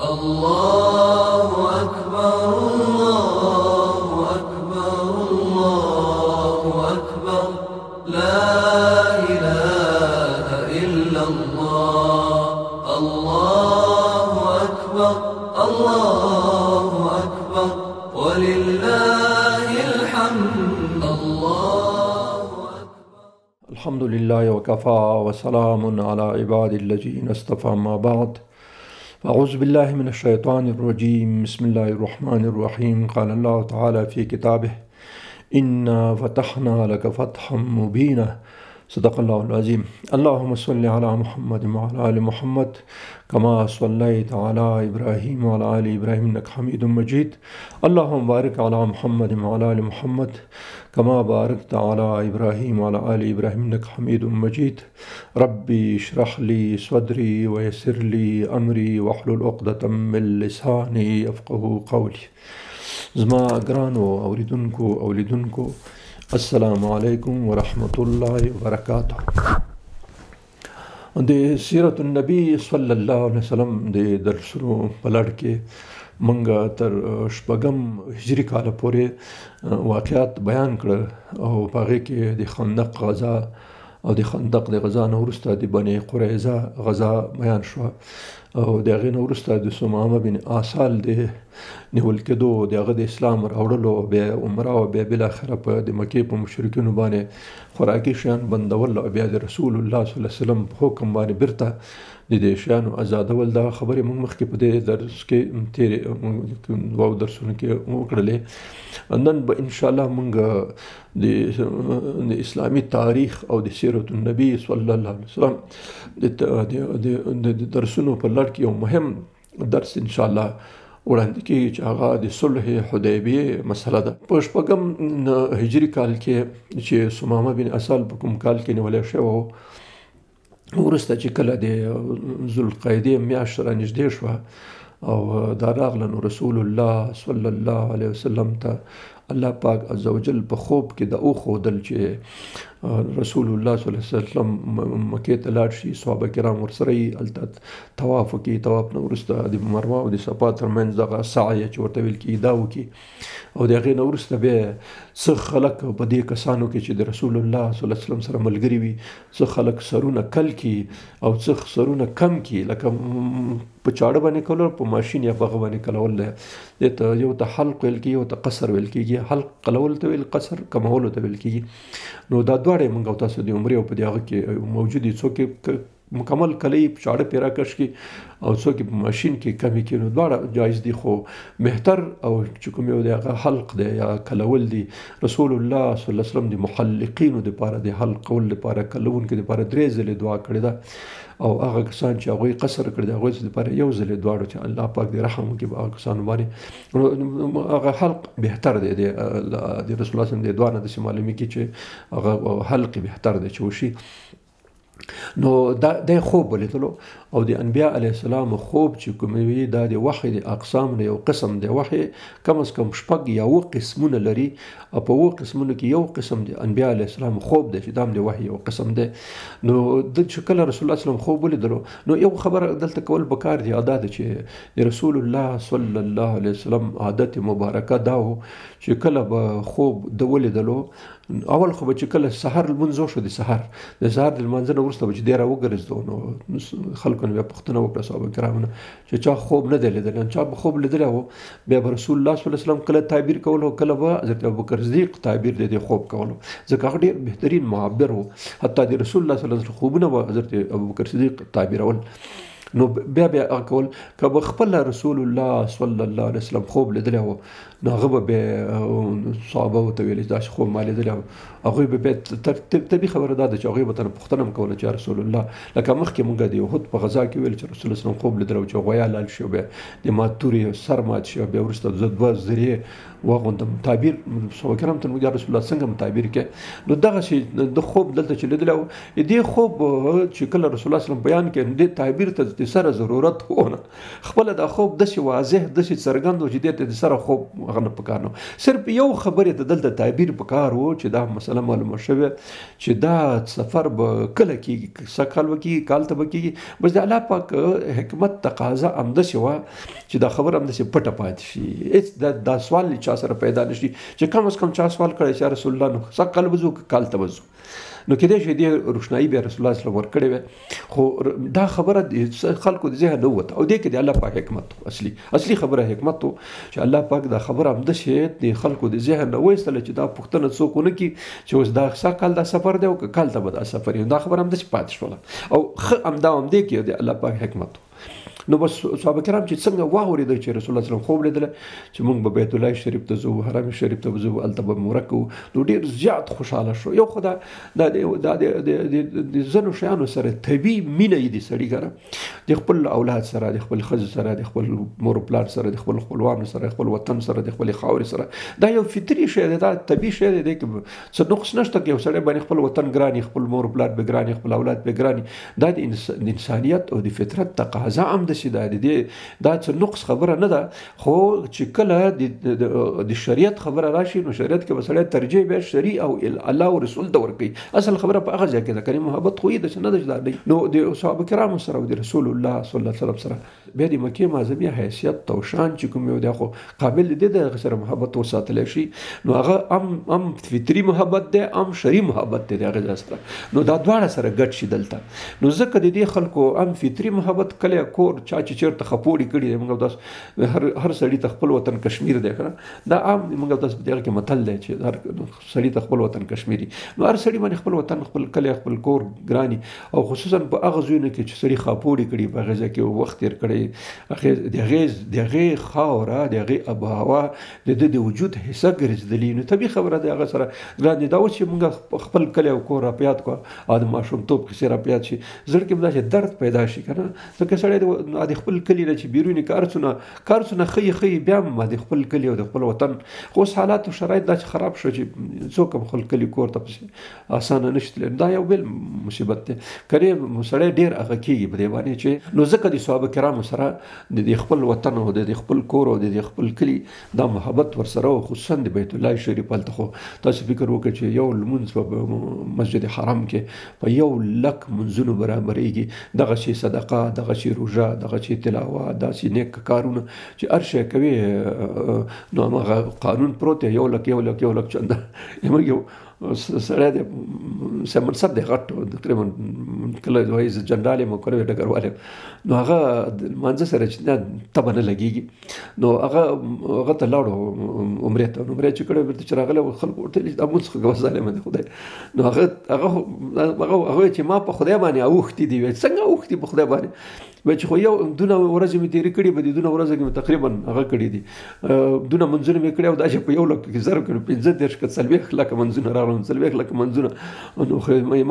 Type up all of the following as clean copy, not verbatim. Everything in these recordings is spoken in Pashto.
الله أكبر الله أكبر الله أكبر لا إله إلا الله الله أكبر الله أكبر ولله الحمد الله أكبر. الحمد لله وكفى وسلام على عباد الذين اصطفى ما بعد. أعوذ بالله من الشيطان الرجيم. بسم الله الرحمن الرحيم. قال الله تعالى في كتابه إنا فتحنا لك فتحا مبينا. صدق الله العظيم. اللهم صل على محمد وعلى آل محمد كما صليت على إبراهيم وعلى آل إبراهيم إنك حميد مجيد. اللهم بارك على محمد وعلى آل محمد كما باركت على إبراهيم وعلى آل إبراهيم إنك حميد مجيد. ربي اشرح لي صدري ويسر لي أمري واحلل عقدة من لساني يفقهوا قولي. زما ګرانو اوریدونکو السلام علیکم ورحمت الله وبرکاته. د سیرت النبی صلی الله علیه وسلم د درسونو په لړ کې منګه تر شپږم هجری کال پورې واقعات بیان کړ او په هغې کې د خندق غزا او د خندق د غزا نه وروسته د بني قریظه غزا بیان شوه او د هغې نه وروسته د ثمامه بن آسال د نیول کېدو د هغه د اسلام راوړلو بیا عمره او بیا بالاخره په د مکې په مشرکینو باندې خوراکي شیان بندول او بیا د رسول الله صلی الله علیه وسلم په حکم باندې بیرته د دې شیانو ازادول دا خبرې موږ مخکې په دې درس کې تېرې دوو درسونو کې وکړلې. نن به انشاءالله موږ د اسلامي تاریخ او د سیرت النبی صلی الله علیه وسلم د درسونو په لړ کې یو مهم درس انشاءالله وړاندې کېږي چې هغه د صلح حدیبیې مسله ده. په شپږم هجري کال کې چې ثمامه بن اسال په کوم کال کې نیولی شوی و، وروسته چې کله د ذوالقعدې میاشت رانږدې شوه او دا راغله نو رسول الله صلی الله علیه وسلم ته الله پاک عزوجل په خوب کې د وښودل چې رسول الله صلی الله علیه وسلم مکې ته لاړ شي، صحابه کرام ورسره یي، هلته طواف وکړي، طواف نه وروسته د مروه او د صفا ترمنځ دغه سعی چې ورته ویل کېږي دا وکړي او د هغې نه وروسته بیا څه خلک په دې کسانو کې چې د رسول الله صلی الله علیه وسلم سره ملګري وي څه خلک سرونه کل کړي او څه سرونه کم کړي، لکه په چاړه باندې کولو، په ماشین یا په هغه باندې کلول دی. دې ته یو ته حلق ویل کېږي، یو ته قصر ویل کېږي. حلق کلولو ته ویل، قصر کمولو ته ویل کېږي. نو دا دواړه یې موږ او تاسو د عمرې او په دې هغه کې موجود دي. څوک مکمل کلی په چاړه پې راکش کړي او څوک په ماشین کې کمې کړي، نو دواړه جایز دي، خو بهتر او چې کوم یو دی هغه حلق دی یا کلول دی. رسول الله صلی الله علیه وسلم د محلقینو دپاره د حلق کولو دپاره کلونکو دپاره 3 ځلې دعا کړې ده او هغه کسان چې هغوی قصر کړي د هغوی دپاره 1 ځلې دواړو چې الله پاک دې رحم وکړي په هغه کسانو باندې. هغه حلق بهتر دی د رسول الله صلی الله علیه وسلم د دعا نه داسې معلومېږي چې هغه حلق بهتر دی چې وشي. نو دا خوب ولیدلو او د انبیاء علیه السلام خوب چې کوم وي دا د وحی د اقسام نه یو قسم دی. وحی کم از کم 6 یا 7 قسمونه لري او په 7 قسمونو کې یو قسم د انبیاء علیه السلام خوب دی چې دا هم د وحی یو قسم دی. نو د چې کله رسول الله صلی الله علیه وسلم خوب ولیدلو نو یو خبره دلته کول پکار دی، ادا ده چې د رسول الله صلی الله علیه وسلم عادت مبارکه دا و چې کله به خوب د ولیدلو اول خو به چې کله سحر لمونځ وشو، د سحر د لمانځه نه وروسته به چې دی راوګرځېدو نو خلکو نه بیا پوښتنه وکړه صحابه کرامو نه چې چا خوب نه دی لیدلی. چا به خوب لیدلی و بیا به رسول الله صلی الله علیه وسلم کله تعبیر کولو، کله به حضرت ابوبکر صدیق تعبیر دی د خوب کولو، ځکه هغه ډېر بهترین معبر و. حتی د رسول الله صلی الله علیه وسلم خوبونه به حضرت ابوبکر صدیق تعبیرول. نو بیا هغه کول که به خپله رسول الله صلی الله علیه وسلم خوب لیدلی و نو هغه به بیا صحابه ورته ویل چې داسې خوب ما لیدلی و. هغوی به بیا طبیعي خبره دا ده چې هغوی به ترې پوښتنه هم کوله چې یا رسول الله، لکه مخکې مونږ د احد په غزا کې ویل چې رسول الله صلی الله علیه وسلم خوب لیدلی و چې غویا لال شي او بیا د ما تورې سر مات شي او بیا وروسته زه 2 زرې واغوندم. تعبیر صحابه کرام ته یا رسول الله څنګه تعبیر کې. نو دغسې د خوب دلته چې لیدلی و، دې خوب چې کله رسول الله صلی الله علیه وسلم بیان کړي دې تعبیر ته د سره ضرورت هو نه خپله دا خوب داسې واضح داسې څرګند و چې دې ته د سره خوب هغه نه پکار نه صرف یو خبرې ته دلته تعبیر پکار و چې دا مسله معلومه شوې چې دا سفر به کله کېږي څه کال به کېږي کال ته به کېږي بس د الله پاک حکمت تقاضا همداسې وه چې دا خبره همداسې پټه پاتې شي هېڅ دا سوال چا سره پیدا نه شي چې کم از کم چا سوال کړی چې رسول الله نو څه کال به ځو که کال ته به ځو نو کېدای شي دې روښنایي بیا رسول الله صلی الله ورکړې وی خو دا خبره د خلکو د ذهن نه ووته او دې کې د الله پاک حکمت اصلي خبره حکمت و چې الله پاک دا خبره همداسې د خلکو د ذهن نه وایستله چې دا پوښتنه څوک ونه کړي چې اوس دا څه کال دا سفر دی او که کال ته به دا سفر وي دا خبره همداسې پاتې شوله او ښه همدا همدې کې د الله پاک حکمت و نو بس صحابه کرام چې څنګه واورېده چې رسول الله صلی الله علیه وسلم خوب لیدله چې موږ به بیت الله شریف ته ځو حرم شریف ته به ځو هلته به عمره کوو نو ډېر زیات خوشحاله شو یو خو دا د ځینو شیانو سره طبیعي مینه یې د سړي ګره د خپل اولاد سره د خپل ښځو سره د خپل مور پلار سره د خپل خپلوانو سره خپل وطن سره د خپلې خاورې سره دا یو فطري شی دی دا طبیعي شی دی کې څه نقص نشته که یو سړی باندې خپل وطن ګراني خپل مور پلار به ګراني خپل اولاد به ګراني دا د انسانیت او د فطرت تقاضا هم داسې ده دا څه نقص خبره نه ده خو چې کله د شریعت خبره راشي نو شریعت کې به سړی ترجیح بیا شرعي او الله او رسول ته ورکوي اصل خبره په هغه ځای کې ده کنې محبت خو یې ده چې نه ده چې دا دی نو د صحابه کرامو سره او د رسول الله صلی الله علیه وسلم سره بیا د مکې معظمې حیثیت او شان چې کوم یو دی خو قابل دی د هغه سره محبت وساتلی شي نو هغه هم فطري محبت دی هم شرعي محبت دی د هغه ځای سره نو دا دواړه سره ګډ شي دلته نو ځکه د دې خلکو هم فطري محبت کله کور چا چې چېرته خپوړې کړي دی موږ داس هر سړي ته خپل وطن کشمیر دی که نه دا عام موږ داس په دغه کې متل دی چې هر سړي ته خپل وطن کشمیري نو هر سړي باندې خپل وطن خپل کلی خپل کور ګراني او خصوصا په هغه ځایونو کې چې سړي خپوړې کړي په هغه ځای کې وخت تېر کړی د هغې خاوره د هغې آب و هوا د ده د وجود حصه ګرځېدلي نو طبیعي خبره دی هغه سره ګران دی دا اوس چې موږ خپل کلی او کور راپیاد کړو او د ماشومتوب کیسې راپیاد شي زړه کې به داسې درد پیدا شي که نه ځکه سړی د خپل کلي نه چې بیروني کارڅونه ښیي بیا هم د خپل کلي او د خپل وطن خو اوس حالات او شرایط داسې خراب شو چې څوک هم خپل کلي کور ته پسې اسانه نشي تللی دا یو بل مصیبت دی کنې سړی ډېر هغه کېږي په دې باندې چې نو ځکه د صحابه کرامو سره د خپل وطن او د خپل کور او د خپل کلي دا محبت ورسره او خصوصا د بیت الله شریف هلته خو تاسو فکر وکړئ چې یو لمونځ په مسجد حرم کې په 100,000 منځونو برابرېږي دغه شی صدقه دغه شی روژه دغه شی تلاوت داسې نیک کارونه چې هر شی کوي نو هماغه قانون پروت دی 1,00,000 چنده موږ یو سړی دی څه منصب دی غټ تقریبا کله وایي زه جنرال یم او کله ډګروال یم نو هغه د لمانځه سره چې نه تبه نه لګېږي نو هغه ته لاړو عمرې ته عمرې چې کړی بیرته چې راغلی خلکو ورته ویل دا مونځ خو کوه ظالمه دی خدای نو هغه چې ما په خدای باندې اوښتي دي څنګه اوښتي په خدای باندې وایي چې خو یو دونه ورځې مې تېرې کړي به دي دونه ورځې کې مې تقریبا هغه کړي دي دونه منځونه مې کړي او دا چې په 1,00,000 کې ضرب کړي 15 که 40,000 منځونه راغلل 40,000 منځونه نو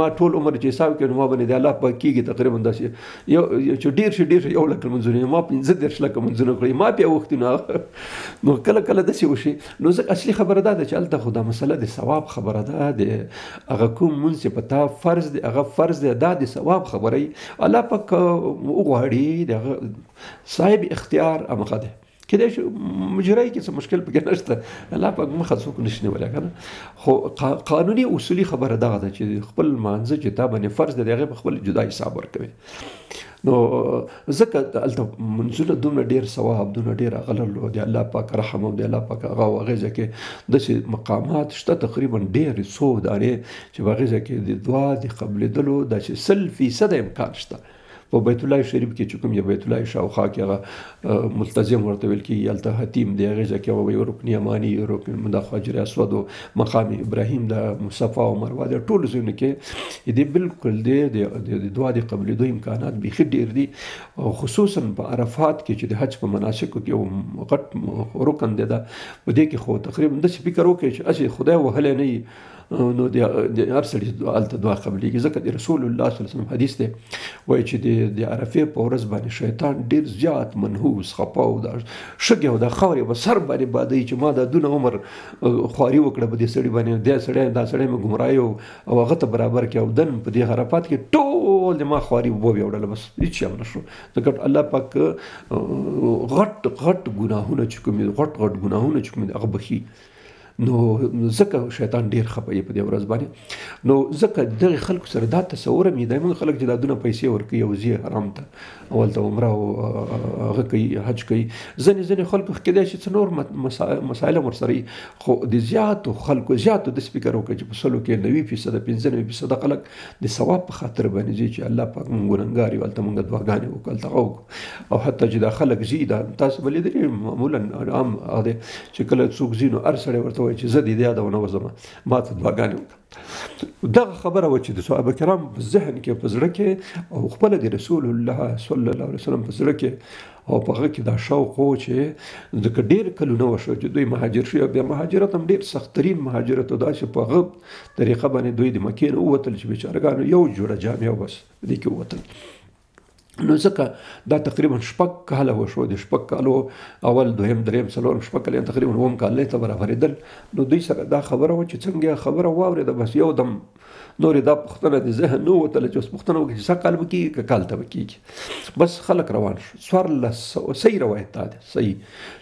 ما ټول عمر چې حساب کړي نو ما باندې د الله پاک کېږي تقریبا داسې یو چې ډېر شي 1,00,000 منځونه ما 15,000 منځونه کړي ما بیا اوښتي نو کله داسې وشي نو ځکه اصلي خبره دا ده چې هلته خو دا مسله د ثواب خبره ده د هغه کوم مونځ چې په تا فرض دی هغه فرض دی دا د ثواب خبره الله پاک غواړي دغه صاحب اختیار هغه دی کېدای شي مجرای کې څه مشکل پکې نشته الله پاک مخه څوک نشي نیولی که نه خو قانوني اصولي خبره دغه ده چې خپل مانځه چې تا باندې فرض دی د هغې په خپل جدا حساب ورکوي نو ځکه هلته منځونه دومره ډېر ثواب دومره ډېر هغه د الله پاک رحم او د الله پاک هغه او هغې ځای کې داسې مقامات شته تقریبا ډېرې څو دانې چې په هغې ځای کې د دعا د قبلېدلو داسې 100% امکان شته په بیت الله شریف کې چې کوم یا بیت الله شاوخوا کې هغه ملتزم ورته ویل کېږي هلته حتیم دی هغې ځای کې هغه یو رکن یماني رکن د حجر اسود او مقام ابراهیم د صفا او مروه د ټولو ځایونو کې دې بالکل د دعا د قبلېدو امکانات بیخي ډېر دي او خصوصا په عرفات کې چې د حج په مناسکو کې یو غټ رکن دی دا په دې کې خو تقریبا داسې فکر وکړئ چې هسې خدای وهلی نه وي نو د هر سړي هلته دعا قبلېږي ځکه د رسول الله صلی الله علیه وسلم حدیث دی وایي چې د عرفې په ورځ باندې شیطان ډېر زیات منحوس خفه او دا شګې او د خاورې په سر باندې بادوي چې ما دا دونه عمر خواري وکړه په دې سړي باندې دا سړی مې ګمراهي او هغه ته برابر کړي او دن په دې عرفات کې ټول ول د ما خواري اوبه ویوړله بس هېڅ هم نه شو ځکه الله پاک غټ غټ ګناهونه چې کوم دي غټ غټ ګناهونه چې کوم دي هغه بخي نو ځکه شیطان ډېر خفه یې په دې ورځ باندې نو ځکه دغې خلکو سره دا تصور هم یې دی موږ خلک چې دا دونه پیسې ورکوي او ځي حرام ته هلته عمره او هغه کوي حج کوي ځینې خلکو کېدای شي څه نور مسایل هم ورسره وي خو د زیاتو خلکو داسې فکر وکړي چې په سلو کې 90% 95% خلک د ثواب په خاطر باندې ځي چې الله پاک موږ ګنهګار یو هلته موږ دعاګانې وکړو هلته هغه وکړو او حتی چې دا خلک ځي دا تاسو به لیدلي معمولا عام هغه دی چې کله څوک ځي نو هر سړی ورته وایي چې زه د دې یاده ونه وځم ما ته دعاګانې وکړه دغه خبره وه چې د صحابه کرام په ذهن کې په زړه کې او خپله د رسول الله صلی الله علیه وسلم په زړه کې او په هغه کې دا شوق و چې ځکه ډېر کلونه وشو چې دوی مهاجر شي او بیا مهاجرت هم ډېر سختترین مهاجرت و دا چې په هغه طریقه باندې دوی د مکې نه ووتل چې بیچارهګانو یو جوړه جامې او بس په دې کې ووتل نو ځکه دا تقریبا 6 کاله وشو د 6 کالو اول دویم دریم څلورم 6 کاله تقریبا 9 کال ته برابرېدل نو دوی سره دا خبره وه چې څنګه خبره واورېده بس یو دم نورې دا پوښتنه د ذهن نه ووتله چې اوس پوښتنه وکړي چې څه کال به کېږي که کال ته به کېږي بس خلک روان شو 1400 صحیح روایت دا دی صحیح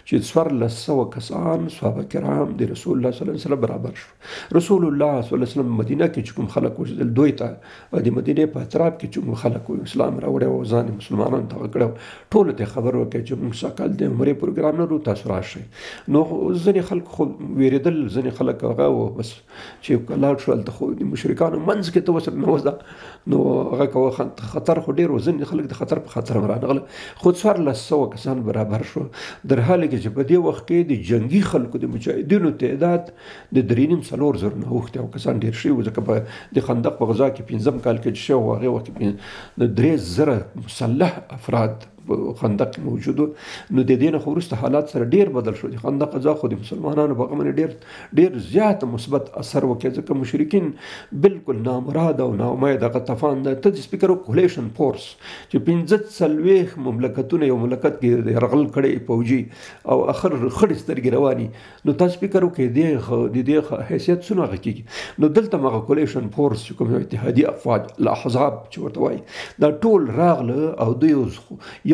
چې 1400 کسان صحابه کرام د رسول الله صلی الله علیه وسلم برابر شو رسول الله صلی الله علیه وسلم مدینه کې چې کوم خلک اوسېدل دوی ته د مدینې په اطراف کې چې کوم خلک اسلام راوړی او ځان مسلمانانو ته کړی ټولو ته خبر ورکړی چې موږ سږ کال د عمرې پروګرام لرو تاسو راشئ نو ځینې خلک خو وېرېدل ځینې خلک هغه و بس چې لاړ شو هلته خو د مشرکانو منځ کې ته ورسره نه وځه نو هغه کوه خطر خو ډېر و ځینې خلک د خطر په خطر هم رانغله خو 1400 کسان برابر شو در حال کې چې په دې وخت کې د جنگي خلکو د مجاهدینو تعداد د 3.5-4 زره نه اوښتې او کسان ډېر شوي وو ځکه په د خندق په غزا کې 5م کال کې چې شوی و هغې وخت کې د 3 زره مسلح افراد خندق موجود نو د دې نه خو وروسته حالات سره ډېر بدل شو د خندق غزا خو د مسلمانانو په هغه باندې ډېر زیات مثبت اثر وکړي ځکه مشرکین بالکل نامراد او ناامید غطفان د ته سپیکر کولیشن فورس چې 45 مملکتونه یو مملکت کې رغل کړي فوجي او اخر خړې سترګې رواني نو تاسو فکر وکړئ د دې حیثیت څونه هغه کېږي نو دلته هغه کولیشن فورس چې کوم اتحادي افواج الاحزاب چې ورته وایي دا ټول راغله او دوی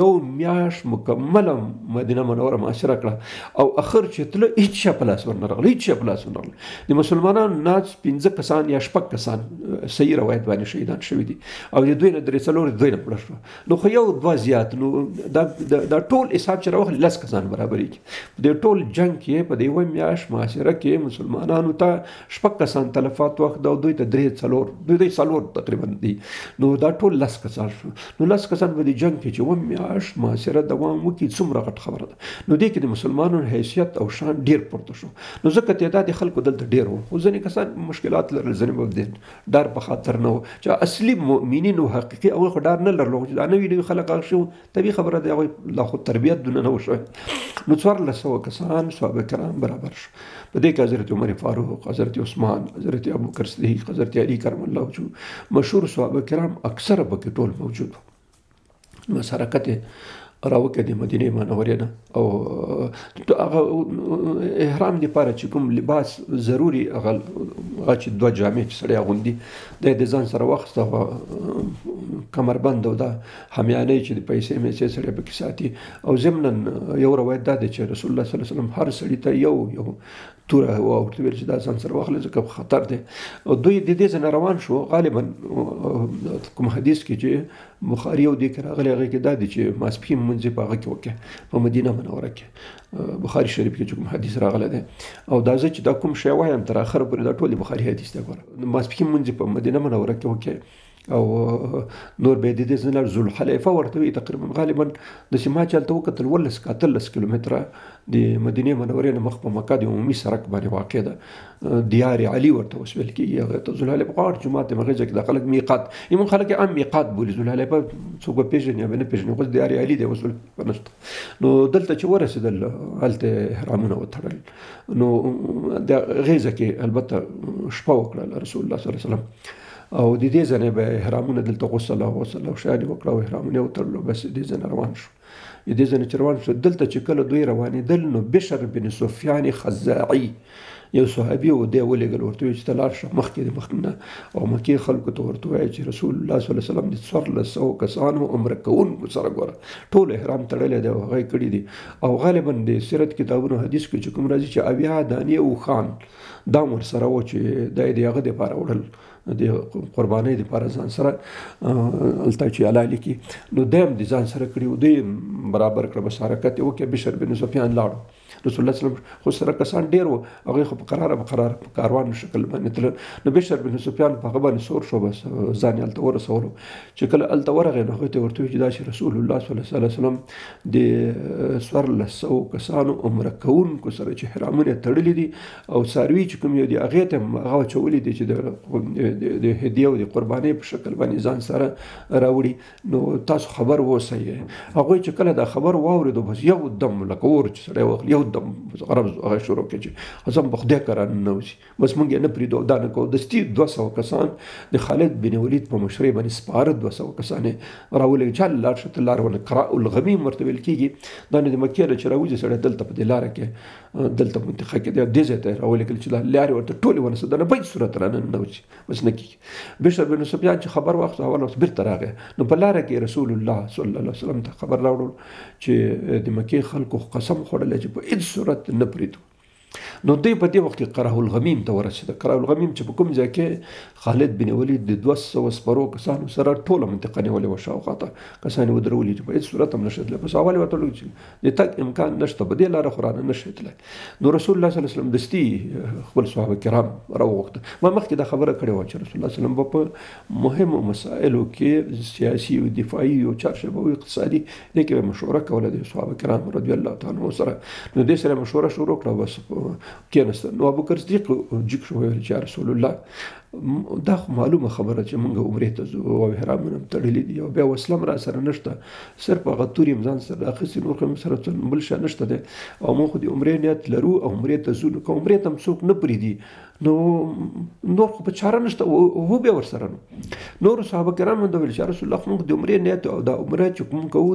یو میاشت مکمله مدینه منوره معاشره کړه او اخر چې تله هیڅ شی په لاس ورنه راغله د مسلمانانو ناز 15 کسان یا 6 کسان صحیح روایت باندې شهیدان شوي دي او د دوی نه 3 دوی نه مړه شو نو خو یو دوه زیات نو دا ټول حساب چې راوخلي 10 کسان برابرېږي د ټول جنګ کې په دې یوه میاشت معاشره کې مسلمانانو ته 6 کسان تلفات وخت او دوی ته 3 تقریبا دي نو دا ټول 10 کسان شو نو 10 کسان په دې جنګ کې چې یوه میاشت معاشره دوام وکړي څومره غټ خبره ده نو دې کې د مسلمانانو حیثیت او شان ډېر پورته شو نو ځکه تعداد خلکو دلته ډېر وو خو ځینې کسان مشکلات لرل ځینې به د ډار په خاطر نه وو چې اصلي مؤمنین او حقیقي هغوی خو ډار نه لرلو چې دا نوي خلک هغه شي طبیعي خبره ده هغوی لا خو تربیت دونه نه وشوی نو 1400 کسان صحابه کرام برابر شو په دې کې حضرت عمر فاروق حضرت عثمان حضرت ابوبکر صدیق حضرت علی کرم الله وجهه مشهور صحابه کرام اکثر پکې ټول موجود وو نو حرکت راوکړه د مدینې منورې نه او هغه احرام دپاره چې کوم لباس ضروري هغه چې 2 جامې چې سړی اغوندي دا د ځان سره واخیسته کمربند او دا حمیانۍ چې د پیسې میسې سړی پکې ساتي او ضمنا یو روایت دا دی چې رسول الله صلی الله علیه وسلم هر سړي ته یو توره او ورته ویل چې دا ځان سره واخلې ځکه خطر دی او دوی د دې ځای نه روان شو غالبا کوم حدیث کې چې بخاري او دې کې راغلی هغې کې دا دی چې ماسپښین لمونځ یې په هغه کې وکړې په مدینه منوره کې بخاري شریف کې چې کوم حدیث راغلی دی او دا زه چې دا کوم شی وایم تر اخره پورې دا ټول بخاري حدیث دی ګوره ماسپښین لمونځ یې په مدینه منوره کې وکړې او نور به د دې ځای ذوالحلیفه ورته وایي تقریبا غالبا داسې ما چې هلته وکتل 18 کیلومتره د مدینې منورې نه مخ په مکه د عمومي سړک باندې واقع ده دیار علي ورته اوس ویل کېږي هغه ته ذوالحلیفه غاړه جومات دی هغې ځای کې د خلک میقات یمن خلک یې عام میقات بولي ذوالحلیفه څوک به پېژني یا به نه پېژني خو دیار علي دی اوس ذوالحلیفه نشته نو دلته چې ورسېدل هلته احرامونه وتړل نو د هغې ځای کې البته شپه وکړله رسول الله صلی الله علیه وسلم او د دې ځای نه به احرامونه دلته غسل او شیانې وکړه او احرامونه یې وتړلو بس د دې ځای نه روان شو د دې ځای نه چې روان شو دلته چې کله دوی روانېدل نو بشر بن سفیان خزاعي یو صحابي و دی ولېږل ورته وایي چې ته لاړ شه مخکې د مخ نه او مکې خلکو ته ورته وایي چې رسول الله صلی الله علیه وسلم د 1400 کسانو عمره کوونکو سره ګوره ټول احرام تړلی دی او هغه یې کړي دي او غالبا د سیرت کتابونو حدیث کې چې کوم راځي چې 80 دانې اوښان دا هم ورسره و چې دا یې د هغه دپاره وړل د قربانۍ دپاره ځان سره هلته چې الله لیکي نو دی هم د ځان سره کړي و دوی برابر کړه بس حرکت یې وکړه بشر بن سفیان لاړو رسول الله صلی الله علیه وسلم خو سره کسان ډېر وو هغوی خو په قرار کاروان شکل باندې تله نو بشر بن سفیان په هغه باندې سور شو بس ځان یې هلته ورسولو چې کله هلته ورغی نو هغوی ته ورته وایي چې دا چې رسول الله صلی الله علیه وسلم د 1400 کسانو عمره کوونکو سره چې حرامونه تړلي دي او څاروي چې کوم یو دي هغې ته هم هغه اچولي دي چې د هدیه او د قربانۍ په شکل باندې ځان سره راوړي نو تاسو خبر اوسئ هغوی چې کله دا خبر واورېدو بس یو دم لکه اور چې سړی واخلي یو دم عرب هغه شروع کړي چې قسم په خدای که راننوځي بس موږ یې نه پرېږدو دا نه کوو دستي 200 کسان د خالد بن ولید په مشرۍ باندې سپاره 200 کسان یې راولېږي چې لاړ شه ته لاره ونه قراء الغمیم ورته ویل کېږي دا نه د مکې نه چې راوځي سړی دلته په دې لاره کې دلته منطقه کې دې ځای ته راولېږل چې لارې ورته ټولې ونیسه دا نه په هېڅ صورت راننوځي بس نه کېږي بشر بن سفیان چې خبر واخیست اول وخت بېرته راغی نو په لاره کې رسول الله صلی الله علیه وسلم ته خبر راوړل چې د مکې خلکو قسم خوړلی چې په هېڅ صورت نه پرېږدو نو دوی په دې وخت کې قراه الغمیم ته ورسېده قراه الغمیم چې په کوم ځای کې خالد بن ولید د 200 سپرو کسانو سره ټوله منطقه نیولې وه شاوخوا ته کسان یې ودرولي چې په هېڅ صورت هم نشي تللی بس اول یې ورته ویل چې د تګ امکان نشته په دې لاره خو رانه نشي تللی نو رسول الله صلی الله علیه وسلم دستي خپل صحابه کرام راوغوښته ما مخکې دا خبره کړې وه چې رسول الله صلی الله علیه وسلم به په مهمو مسایلو کې سیاسي او دفاعي او چارشبه او اقتصادي دې کې به مشوره کوله د صحابه کرام رضی الله تعالی عنهم سره نو دې سره مشوره شروع کړه بس کېنسته نو ابوبکر صدیق جګ شو ویل چې رسول الله دا خو معلومه خبره چې موږ عمرې ته ځو او احرامونه هم تړلي دي او بیا وسله هم را سره نشته صرف هغه تورې هم ځان سره اخیستې نور خو هم سره بل شی نشته دی او موږ خو د عمرې نیت لرو او عمرې ته ځو نو که عمرې ته هم څوک نه پرېږدي نو نور خو په چاره نشته هو بیا ورسره نو نورو صحابه کرام هم دا ویل چې رسول الله موږ د عمرې نیت او د عمرې چې کوم کوو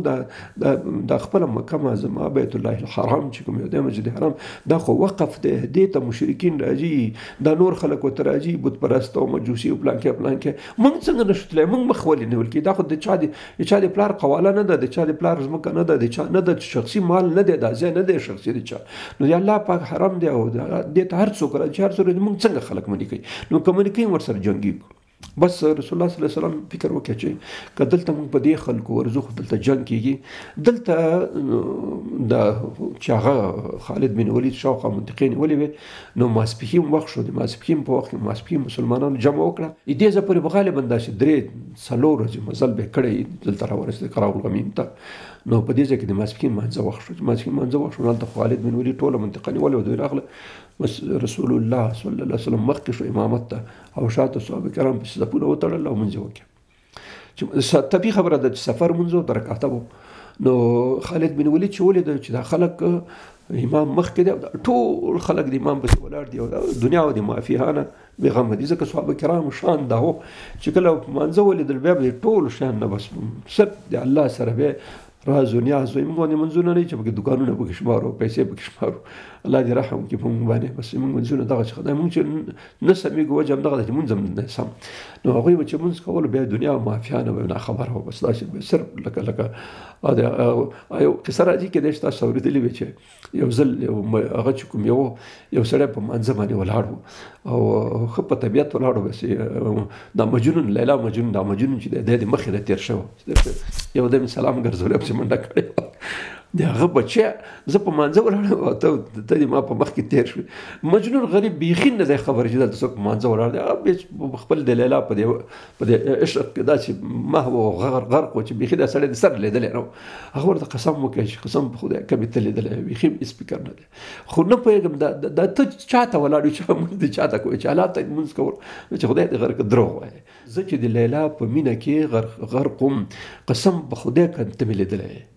دا خپله مکه معظمه بیت الله الحرام چې کوم یو دی مسجد حرام دا خو وقف دی دې ته مشرکین راځي دا نور خلک ورته راځي بت پرست او مجوسي او پلانکې موږ څنګه نشو تللی موږ مخ ولې نیول کېږي دا خو د چا د پلار قواله نه ده د چا د پلار ځمکه نه ده د چا نه ده شخصي مال نه دی دا ځای نه دی شخصي د چا نو د الله پاک حرام دی او دې ته هر څوک راځي هر څوک موږ څنګه خلک منې کوي نو که منې کوي ورسره جنګېږو بس رسول الله صلی الله علیه وسلم فکر وکړي چې که دلته موږ په دې خلکو ورځو خو دلته جنګ کېږي دلته دا چې هغه خالد بن ولید شاوخوا منطقې نیولې وې نو ماسپښین وخت شو د ماسپښین په وخت کې ماسپښین مسلمانانو جمع وکړه دې ځای پورې به غالبا داسې 3-4 ورځې مزل به یې کړی دلته راورسېد قراه الغمیم ته نو په دې ځای کې د ماسپښین مانځه وخت شو چې ماسپښین مانځه وخت شو هلته خالد بن ولید ټوله منطقه نیولې وه دوی راغله بس رسول الله صلی الله علیه وسلم مخکې شو امامت ته او شاته صحابه کرام پسې صفونه وتړل او لمونځ یې وکړ چې طبیعي خبره ده چې سفر مونځ و 2 رکعته و نو خالد بن ولید چې ولیده چې دا خلک امام مخکې دی ټول خلک د امام پسې ولاړ دي او دنیا او د معافیانه بېغمه دي ځکه صحابه کرامو شان دا و چې کله مانځه ولیدل بیا به ټول شان نه بس صرف د الله سره بیا راز و نیاز وایي موږ باندې منځونه نه وي چې پکې دوکانونه پکې شمارو پیسې پکې شمارو الله دې رحم وکړي په موږ باندې بس موږ منځونه دغه چې خدای موږ چې نه سمېږو وجه هم دغه ده چې مونځ هم نه سم نو هغوی به چې مونځ کولو بیا دنیا او معافیانه به ناخبره وه بس داسې صرف لکه یو قصه راځي کېدای شي تاسو اورېدلې وي چې یو ځل هغه چې کوم یو سړی په مانځه باندې ولاړ و او ښه په طبیعت ولاړ و بس دا مجنون لیلا مجنون دا مجنون چې دی د مخې نه تېر شوی یو دم سلام ګرځولی پسې منډه کړې وه د هغه بچی زه په مانځه ولاړم او ته دې ما په مخ کې تېر شوې مجنون غریب بیخي نه دی خبر چې دلته څوک په مانځه ولاړ دی هغه خپل د لیلا په دې عشق کې داسې محو او غرق و چې بیخي دا سړی د سر لیدلی نه و هغه ورته قسم وکړی چې قسم په خدای کبې ته لیدلی بیخي هېڅ فکر نه دی خو نه پوهېږم دا ته چا ته ولاړ یو چې مونځ دې چا ته کوې چې الله ته مونځ کول چې خدای دې غرق دروغ وایي زه چې د لیلا په مینه کې غرق وم قسم په خدای که ته مې لیدلی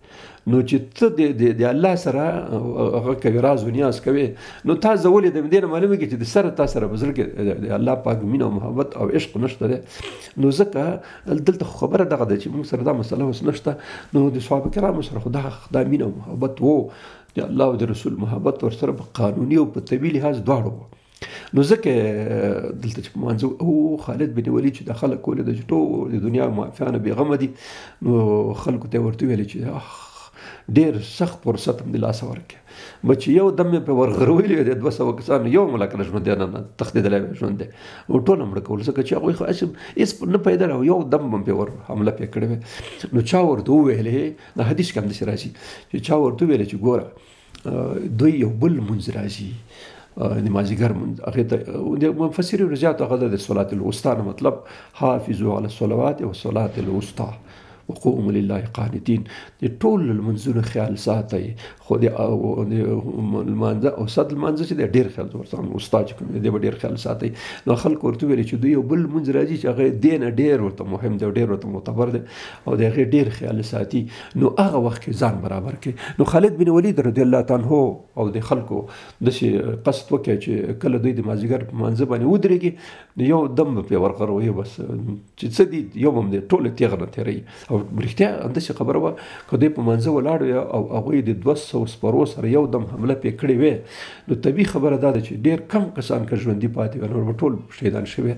نو چې ته د الله سره هغه کوي راز و نیاز کوي نو تا زه ولیدم دې نه معلومېږي چې د سره تا سره په زړه کې د الله پاک مینه او محبت او عشق نشته دی نو ځکه دلته خو خبره دغه ده چې موږ سره دا مسله اوس نشته نو د صحابه کرامو سره خو دا مینه او محبت و د الله او د رسول محبت ورسره په قانوني او په طبي لحاظ دواړو نو ځکه دلته چې په منځ او خالد بن ولید چې د خلک کولې د ټول د دنیا معافیانه بېغمه دي نو خلکو ته ورته ویلې چې ډېر سخت فرصت هم د لاسه ورکړې بچ یو دم مې په ورغرولي د 200 کسانو یو ملک نه ژوندی نه تښتېدلی وی ژوندی او ټول مړه کول ځکه چې هغوی خو هېڅ نه پیدا او یو دم هم پې ور حمله پې کړې وې نو چا ورته وویلې د حدیث کې هم داسې راځي چې چا ورته وویلې چې ګوره دوی یو بل لمونځ راځي د مازدیګر لمونځ هغې ته د مفسرینو زیات هغه د صلات الوسطی نه مطلب حافظو علی الصلوات والصلات الوسطی وقوموا لله قانتين د ټول المنځونو خیال ساتئ خو د المانځه او صد المانځه چې د ډېر خیال ورته استاد چې کوم دی به ډېر خیال ساتئ نو خلک ورته ویلي چې دوی یو بل لمونځ راځي چې هغه دې نه ډېر ورته مهم دی او ډېر ورته معتبر دی او د هغې ډېر خیال ساتي نو هغه وخت کې ځان برابر کړي نو خالد بن ولید رضی الله تعالی عنه او د خلکو داسې قصد وکړي چې کله دوی د مازدیګر په منځه باندې ودرېږي نو یو دم به پرې ورغروي بس چې څه دي یو هم دی ټولې تیغ نه تېروي او رښتیا همداسې خبره وه که دوی په منځه ولاړ وي او هغوی د 200 سپرو سره یو دم حمله پې کړې وې نو طبیعي خبره دا ده چې ډېر کم کسان که ژوندي پاتې وي نور به ټول شهیدان شوي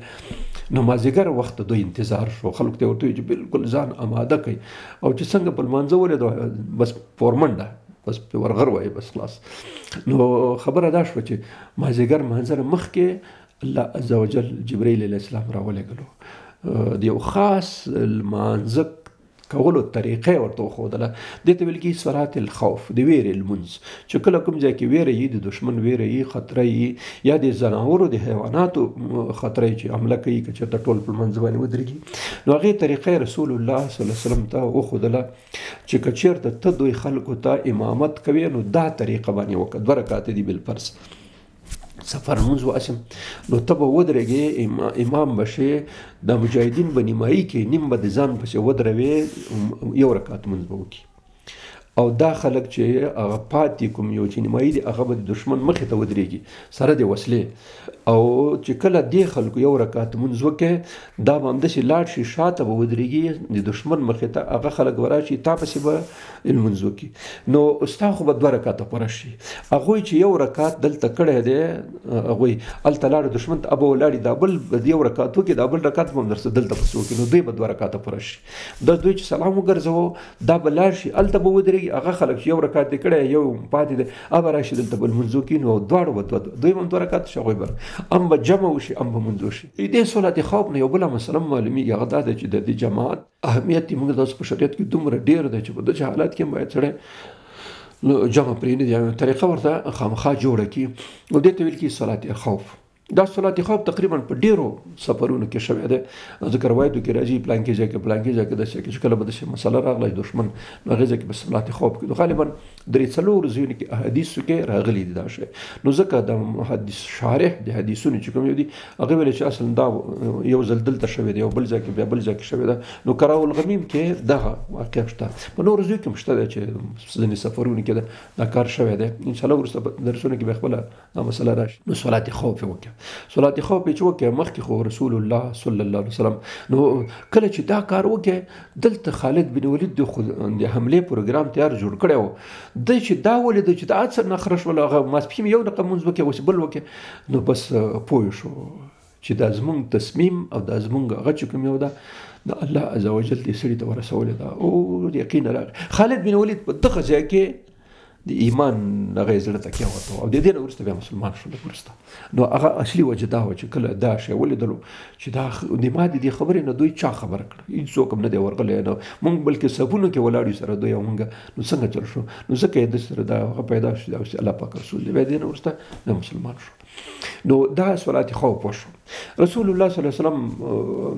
نو مازدیګر وخت دوی انتظار شو خلکو ته ورته وي چې بالکل ځان اماده کوي او چې څنګه په لمانځه ولید بس پورمنډه بس په ورغر وایي بس خلاص نو خبره دا شوه چې مازدیګر لمانځه نه مخکې الله عز وجل جبرائیل علیه السلام راولېږلو د یو خاص لمانځه کولو طریقې ورته وښودله دې ته ویل کېږي صلات الخوف د ویرې لمونځ چې کله کوم ځای کې ویره وي د دښمن ویره وي خطره وي یا د ځناورو د حیواناتو خطره وي چې حمله کوي که چېرته ټول په لمونځ باندې ودرېږي نو هغې طریقې رسول الله صلی الله علیه وسلم ته وښودله چې که چېرته ته دوی خلکو ته امامت کوې نو دا طریقه باندې وکړه 2 رکعته دي بالفرض سفر منځ واسم نو ته به ودرېږې امام به شې د مجاهدین به نیمایي کې نیم به د ځان پسې ودروې یو رکعت منځ به وکړي او دا خلک چې هغه پاتې کوم یو چې نیمایي دي هغه به د دښمن مخې ته ودرېږي سره د وسلې او چې کله دې خلکو یو رکعت منځ وکړي دا به همداسې لاړ شي شاته به ودرېږي د دښمن مخې ته هغه خلک به راشي تا پسې به لمونځ وکړي نو ستا خو به 2 رکعته پوره شي هغوی چې یو رکعت دلته کړی دی هغوی هلته لاړو دښمن ته به ولاړي دا بل به یو رکعت وکړي دا بل رکعت به هم درسه دلته پسې وکړي نو دوی به 2 رکعته پوره شي دا دوی چې سلام وګرځوو دا به لاړ شي هلته به ودرېږي هغه خلک چې یو رکعت یې کړی یو پاتې دی هغه راشي دلته به لمونځ وکړي نو دواړو به دوی هم 2 رکعت شي هغوی به ام به جمع وشي ام به منځ وشي دې صلات خوف نه یو بله مسله معلومېږي هغه دا ده چې د دې جماعت اهمیت یې موږ داسې په شریعت کې دومره ډېر دی چې په داسې حالت کې هم باید سړی نو جمع پرې نه دي طریقه ورته خامخا جوړه کړي نو دې ته ویل کېږي صلات خوف دا صلات خوف تقریبا په ډیرو سفرونو کې شوی دی ځکه روایتو کې راځي پلان کې ځای کې پلان کې ځای کې داسې چې کله به داسې مسله راغله دښمن نو هغې ځای کې به صلات خوف کوي نو غالبا 3-4 ځایونو کې احادیثو کې راغلي دي دا شی نو ځکه د محدث شارح د حدیثونو چې کوم دي هغه ویل چې اصلا دا یو ځل دلته شوی دی او بل ځای کې بیا بل ځای کې شوی دی نو کراو الغمیم کې دغه واقع شته په نورو ځایو کې هم شته دی چې ځینې سفرونو کې دا کار شوی دی انشاءالله وروسته درسونو کې به خپله دا مسله راشي نو صلات خوف یې وکړه صلات خوف چې وکړه مخکې خو رسول الله صلی الله علیه وسلم نو کله چې دا کار وکړه دلته خالد بن ولید د حملې پروګرام تیار جوړ کړی و دی چې دا ولید چې د عصر نه خرش ولا هغه ماسپښین یو دقیقه لمونځ وکړي اوس بل وکړي نو بس پوه شو چې دا زمونږ تصمیم او دا زمونږ هغه چې کوم یو ده د الله عز وجل دې سړي ته ورسولی ده او یقین راغی خالد بن ولید په دغه ځای کې د ایمان هغه یې زړه ته کېوته او د دې نه وروسته بیا مسلمان شو لږ وروسته نو هغه اصلي وجه دا وه چې کله دا شی ولیدلو چې دا د ما د دې خبرې نه دوی چا خبره کړه هېڅوک هم نه دی ورغلی نو موږ بلکې صفونو کې ولاړ یو سره دوی او موږ نو څنګه چل شو نو ځکه یې د سره دا هغه پیدا شو دا الله پاک رسول دی بیا دې نه وروسته دا مسلمان شو نو دا صلات خوف وشو رسول الله صلی الله علیه وسلم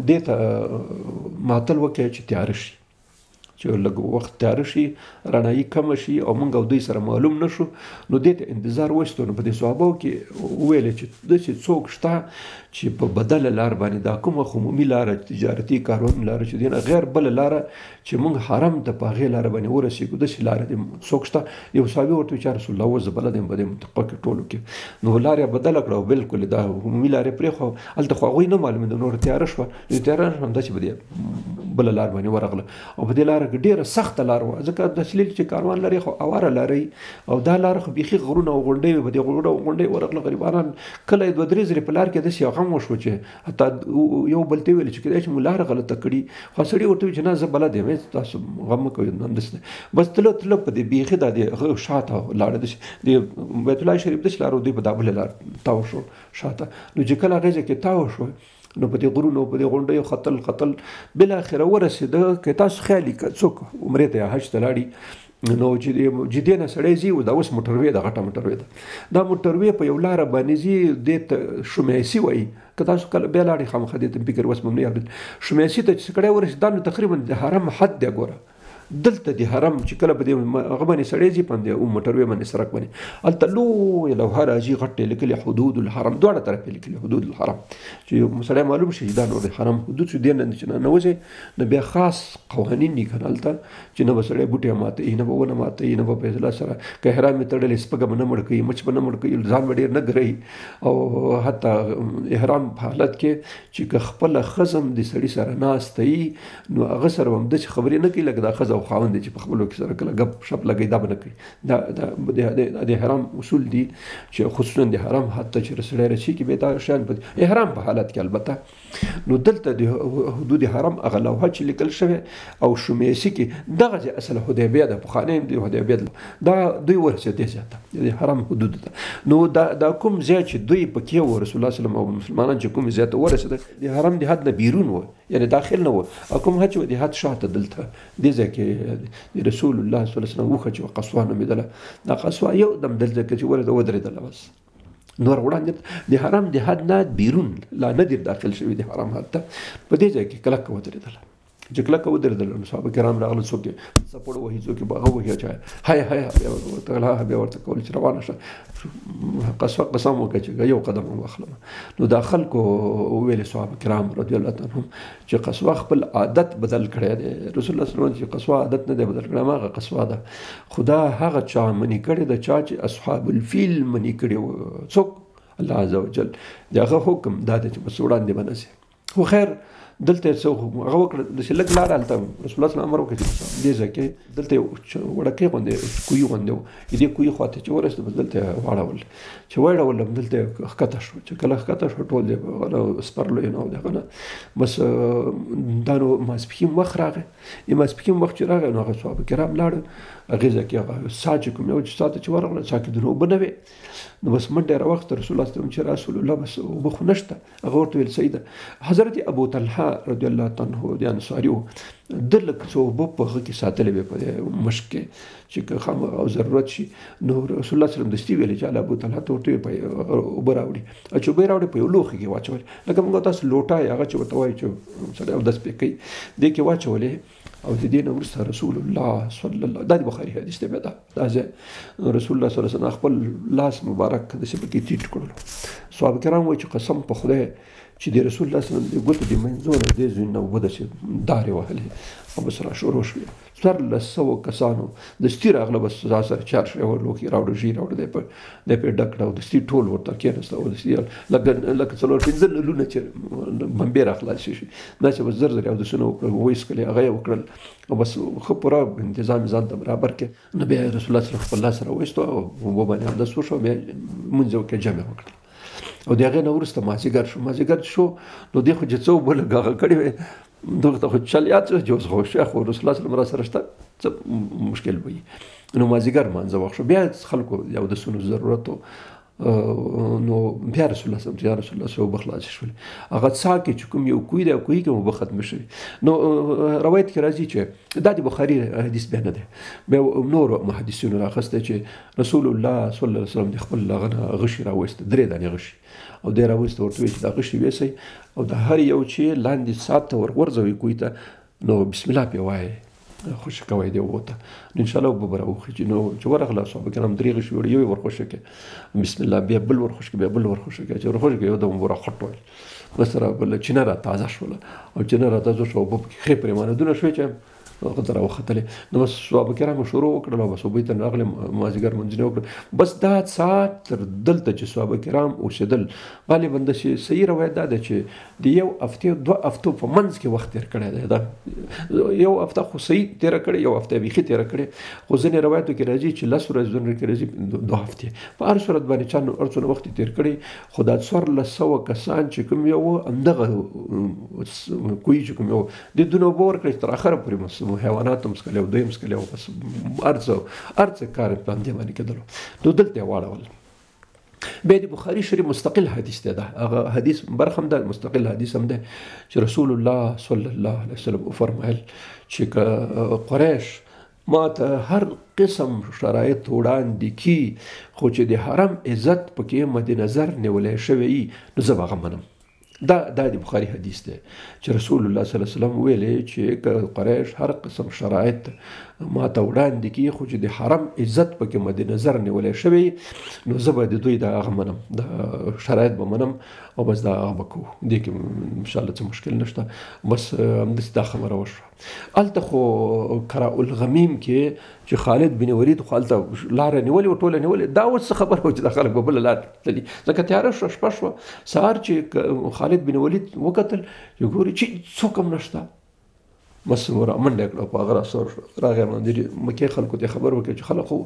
دې ته ماتل وکړي چې تیاره شي چې لږ وخت تیاره شي رڼایي کمه شي او موږ او دوی سره معلوم نه شو نو دې ته انتظار وایستو نو په دې صحابو کې وویلې چې داسې څوک شته چې په بدله لار باندې دا کومه عمومي لاره تجارتي کاروان لاره چې دی نه غیر بله لاره چې موږ حرم ته په هغې لاره باندې ورسېږو داسې لاره دې څوک شته یو صحابي ورته وایي چې رسول الله اوس زه بلد یم په دې منطقه کې ټولو کې نو لاره یې بدله کړه او بلکل دا عمومي لارې پرېښوه هلته خو هغوی نه معلومېده نور تیاره شوه نو تیاره هم داسې به دې بله لار باندې ورغله او په دې لاره لاره ډېره سخته لار وه، ځکه د سلیل چې کاروان لري خو اواره لارې او دا لاره خو بیخي غرونه او غونډۍ وي. په دې غرونه او غونډۍ ورغله غریبانان کله 2-3 ځلې په لار کې داسې غم وشو چې حتی یو بل ته ویل چې کېدای شي مو لاره غلطه کړي، خو سړي ورته وایي چې نه زه بلد یم، تاسو غم مه کوئ همداسې بس. تله په دې بیخي دا د هغه شاته لاړه د بیت الله شریف داسې لاره دوی په دا بله لار تاو شو شاته. نو چې کله هغې ځای کې تاو شو نو په دې غرونو په دې غونډیو خطل بالاخره ورسېده. که تاسو خیال یې څوک عمرې ته یا حج ته لاړي نو چې جدې نه سړی ځي دا اوس موټروې ده، غټه موټروې ده. دا موټروې په یو لاره باندې ځي، دې ته شمیسي وایي. که تاسو کله بیا لاړې خامخا دې ته فکر اوس مو نه اورېد. شمیسي ته چې سړی ورسېد دا نو تقریبا د حرم حد دی. ګوره دلته د حرم چې کله په دې هغه باندې سړی ځي په دې موټروې باندې سړک باندې هلته لویه لوحه راځي غټې لیکلې حدود الحرم، دواړه طرف یې لیکلي حدود الحرم، چې سړی معلوم شي دا نور د حرم حدود شو. دې نه چې ننوځي نو بیا خاص قوانین دي که نه هلته چې نه به سړی بوټی ماتوي، نه به ونه ماتوي، نه به فیصله سره که احرام یې تړلی سپږه به نه مړ کوي، مچ به نه مړ کوي، ځان به ډېر نه ګرهي. او حتی احرام په حالت کې چې که خپله ښځه هم د سړي سره ناسته وي نو هغه سره به هم داسې خبرې نه کوي لکه دا ښځه او خاوند دی چې په خپلو کې سره کله ګپ شپ لګوي، دا به نه کوي. دا د احرام اصول دي چې خصوصا د حرم حتی چې سړی رسي کې بیا دا شیان په احرام په حالت کې البته. نو دلته د حدود حرم هغه لوحه چې لیکل شوی او شمیسي کې دغه ځای اصل حدیبیه ده، پخوانی د حدیبیه دا دوی ورسېدې ځای د حرم حدود ته. نو دا کوم ځای چې دوی پکې و رسول الله صلی الله علیه وسلم او مسلمانان چې کوم ځای ته ورسېدل د حرم د حد نه بیرون و، یعنی داخل نه و. او کوم حج و د حد شاته دلته دې ځای کې رسول الله صلی الله علیه وسلم وخه چې قصوا نومېدله. دا قصوا یو دم دلته کې چې ودرېدله بس نور وړاندې د حرم د حد نه بیرون لا نه دي داخل شوي د حرم حد ته. په دې ځای کې کلکه ودرېدله، چې کلکه ودرېدله نو صحابه کرام راغله، څوک یې څپړ وهي، څوک یې هغه وهي، چا هی بیا ورته کول چې روانه شه قسم وکړه چې یو قدم هم واخلم. نو دا خلکو وویلې صحابه کرام رضي الله عنهم چې قصوا خپل عادت بدل کړی دی. رسول الله صلی الله علیه وسلم چې قصوا عادت نه دی بدل کړی، هماغه قصوا ده. خدا هغه چا منې کړی ده چا چې اصحاب الفیل منې کړي وو. څوک؟ الله عز وجل. د هغه حکم دا دی چې بس وړاندې به نه ځي. خو خیر دلته څه هغه وکړه داسې لږ لاره هلته رسول الله صلی الله علیه وسلم امر وکړه چې دې ځای کې دلته یو وړکۍ غوندې کوهي غوندې و، دې کوهي خواته چې ورسېدو دلته واړول، چې واړولم دلته ښکته شو. چې کله ښکته شو ټول دې سپرلوی نه او دغه نه بس دا نو ماسپښین وخت راغی. د ماسپښین وخت چې راغی نو هغه صحابه کرام لاړل هغې ځای کې هغه سا چې کوم یو چې سا ته چې ورغله سا کې دونه اوبه نه وې. نو بس منډه راوخته رسول الله صلی الله علیه وسلم چې رسول الله بس اوبه خو نشته. هغه ورته ویل سیده حضرت ابو طلحه رضی الله عنه د انصاري و، ده لږ څه اوبه په هغه کې ساتلې وې په مشک کې چې خامخا او ضرورت شي. نو رسول الله صلی الله علیه وسلم دستي ویلې چې ابو طلحه ته ورته په اوبه راوړي، چې اوبه راوړي په یو لوښي کې واچولې لکه موږ تاسو لوټه هغه چې ورته وایي چې سړی اودس پرې کوي دې کې واچولې. او د دې نه وروسته رسول الله صلی الله دا د بخاري حدیث دی دا رسول الله صلی الله علیه وسلم خپل لاس مبارک داسې پکې ټیټ کړلو. صحابه کرام وایي چې قسم په خدای چې د رسول الله صلی الله علیه وسلم د ګوتو د منځونه دې ځای نه اوبه داسې دارې وهلې او بس را شروع شوې. 1400 کسانو دستي راغله بس ځا سره چار شوی ور لوښي راوړه ژي راوړه دی پرې ډک کړه او دستي ټول ورته کېناسته او دستي لکه 4-5 نلونه چې بمبې راخلاص شي دا چې بس زر زر اودسونه وکړل ویسکلې هغه یې وکړل او بس ښه پوره انتظام ځان ته برابر کړې. نو بیا رسول الله صلی الله علیه وسلم خپل لاس راوایستو او اوبه باندې اودس وشو، بیا لمونځ یې وکړ، جمع وکړل. او د هغې نه وروسته مازدیګر شو. نو دې خو چې څه اوبه لږ هغه کړې وې دغه ته خو چلیات چې اوس خو شیخ و رسول الله صلی الله علیه وسلم را سره شته څه مشکل به وي. نو مازدیګر لمانځه وخت شو، بیا خلکو د اودسونو ضرورت و. نو بیا رسول الله صلی الله علیه وسلم اوبه خلاصې شولې. هغه څاه کې چې کوم یو کوهی دی او کوهي کې اوبه ختمې شوې. نو روایت کې راځي چې دا د بخاري حدیث بیا نه دی، بیا نورو محدثینو راخسته چې رسول الله صلی الله علیه وسلم د خپل هغه نه غشي راوایسته، 3 دانې غشي او دی راوایسته ورته وایي چې دا غشي ویسئ او د هر یو چې لاندې سات ته ورغورځوئ کوهي ته نو بسم الله پرې وایئ خوشې کوی دی وته نو انشاءالله اوبه به راوخېږي. نو چې ورغله صحابه کرام 3 غشي وړي یو یې ورخوشې کړې بسم الله، بیا بل ورخوشې کړې، بیا بل ورخوشې کړې، چې ورخوشې کړې یو دم اوبه راخټ ویل بس را بله چینه را تازه شوله او چینه را تازه شوه اوبه پکې ښې پرېمانېدونه شوې چې هغه ته راوختلې. نو بس صحابه کرامو شروع وکړل او بس هغوی ته راغلې مازدیګر منځنۍ وکړه. بس دا ساعت تر دلته چې صحابه کرام اوسېدل غالبا داسې صحیح روایت دا ده چې د یو هفتې 2 هفتو په منځ کې وخت تېر کړی دی. دا یو هفته خو صحیح تېره کړې، یو هفته بیخي تېره کړې، خو ځینې روایتو کې راځي چې 10 ورځې کې راځي 2 هفتې. په هر صورت باندې چا هر څونه وخت تېر کړی، خو دا 1400 کسان چې کوم یو همدغه کوی چې کوم یو د دونه اوبه ورکړې تر اخره پورې حیوانات هم څښلې او دوی هم څښلې او بس هر څه کار په همدې باندې کېدلو. نو دلته یې واړول. بیا د بخاري شریف مستقل حدیث دی، هغه حدیث برخه هم ده، مستقل حدیث هم ده چې رسول الله صلی الله علیه وسلم وفرمایل چې که قریش ما ته هر قسم شرایط وړاندې کي خو چې د حرم عزت پکې مد نظر نیولی شوی نو زه به هغه منم. دا د بخاري حدیث دی چې رسول الله صلی الله علیه وسلم ویلي چې که قریش هر قسم شرایط ما ته وړاندې کي خو چې د حرم عزت پکې مد نظر نیولی شوی نو زه به د دوی د هغه منم، د شرایط به منم او بس دا هغه به کوو. دې کې انشاءالله څه مشکل نشته. بس همداسې دا خبره وشوه. هلته خو قراء الغمیم کې چې خالد بن ولید خو هلته لاره نیولې وه، ټوله نیولې. دا اوس څه خبره وه چې دا خلک به بله لار تللي، ځکه تیاره شوه، شپه شوه. سهار چې خالد بن ولید وکتل چې ګوري چې څوک هم نشته، بس منډه کړه په هغه راسور شو. راغی د مکې خلکو ته خبر وکړه چې خلک خو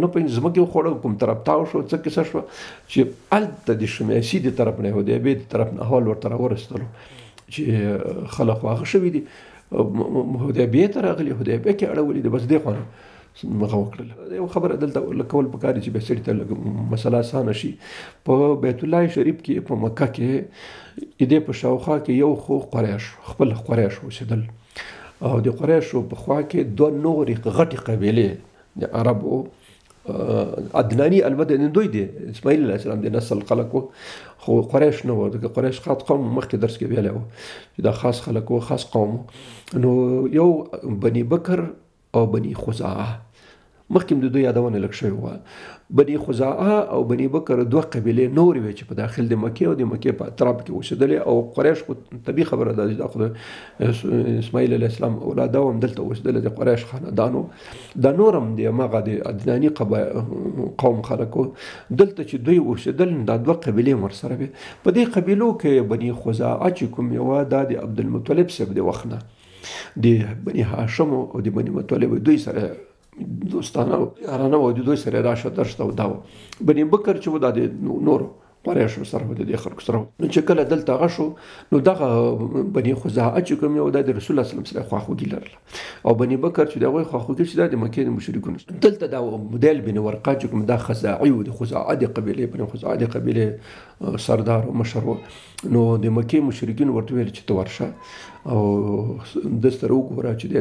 نه په ځمکې وخوړه، کوم طرف تاو شو، څه کیسه شوه چې هلته د شمیسي د طرف نه حدیبیې د طرف نه احوال ورته راورسېدلو چې خلک خو هغه شوي دي، حدیبیې ته راغلي، حدیبیې کې اړولي دي. بس دې خوا نه هغه وکړل. یو خبره دلته کول پکار دي چې بیا سړي ته مسله اسانه شي. په بیت الله شریف کې په مکه کې دې په شاوخوا کې یو خو قریش، خپل قریش اوسېدل، او د قریشو په خوا کې 2 نورې غټې قبیلې د عربو، عدناني البته دوی دي اسماعیل علیه السلام د نسل خلک وو، خو قریش نه وو. ځکه قریش خاص قوم مخکې درس کې ویلی وو چې دا خاص خلک وو، خاص قوم. نو یو بني بکر او بني خزاعه، مخکې د دوی یادونه لږ شوې وه. بني خزاعه او بني بکر 2 قبیلې نورې وې چې په داخل د مکې او د مکې په اطراف کې اوسېدلې، او قریش خو طبیعي خبره ده چې دا خو اسماعیل علیه السلام اولاده هم دلته اوسېدل، د قریش خاندانو. دا نور هم د هماغه د عدناني قوم خلکو دلته چې دوی اوسېدل، دا 2 قبیلې ورسره وې. په دې قبیلو کې بني خزاعه چې کوم یوه دا د عبدالمطلب صاحب د وخت نه د بني هاشم او د بني مطلب دوی سره دوستانه یارانه و، د دوی سره راشه درشته او دا و. بني بکر چې و دا د نورو قریشو سره و، د دې خلکو سره و. نو چې کله دلته هغه شو نو دغه بني خزاعه چې کوم یو دا د رسول الله صلی الله علیه وسلم سره خواخوږي لرله، او بني بکر چې د هغوی خواخوږي چې دا د مکې د مشرکونو. دلته دا مدیل بن ورقه چې کوم دا خزاعي و، د خزاعه د قبیلې، بني خزاعه د قبیلې سردار او مشر و. نو د مکې مشرکین ورته ویل چې ته ورشه او د سره وګوره چې د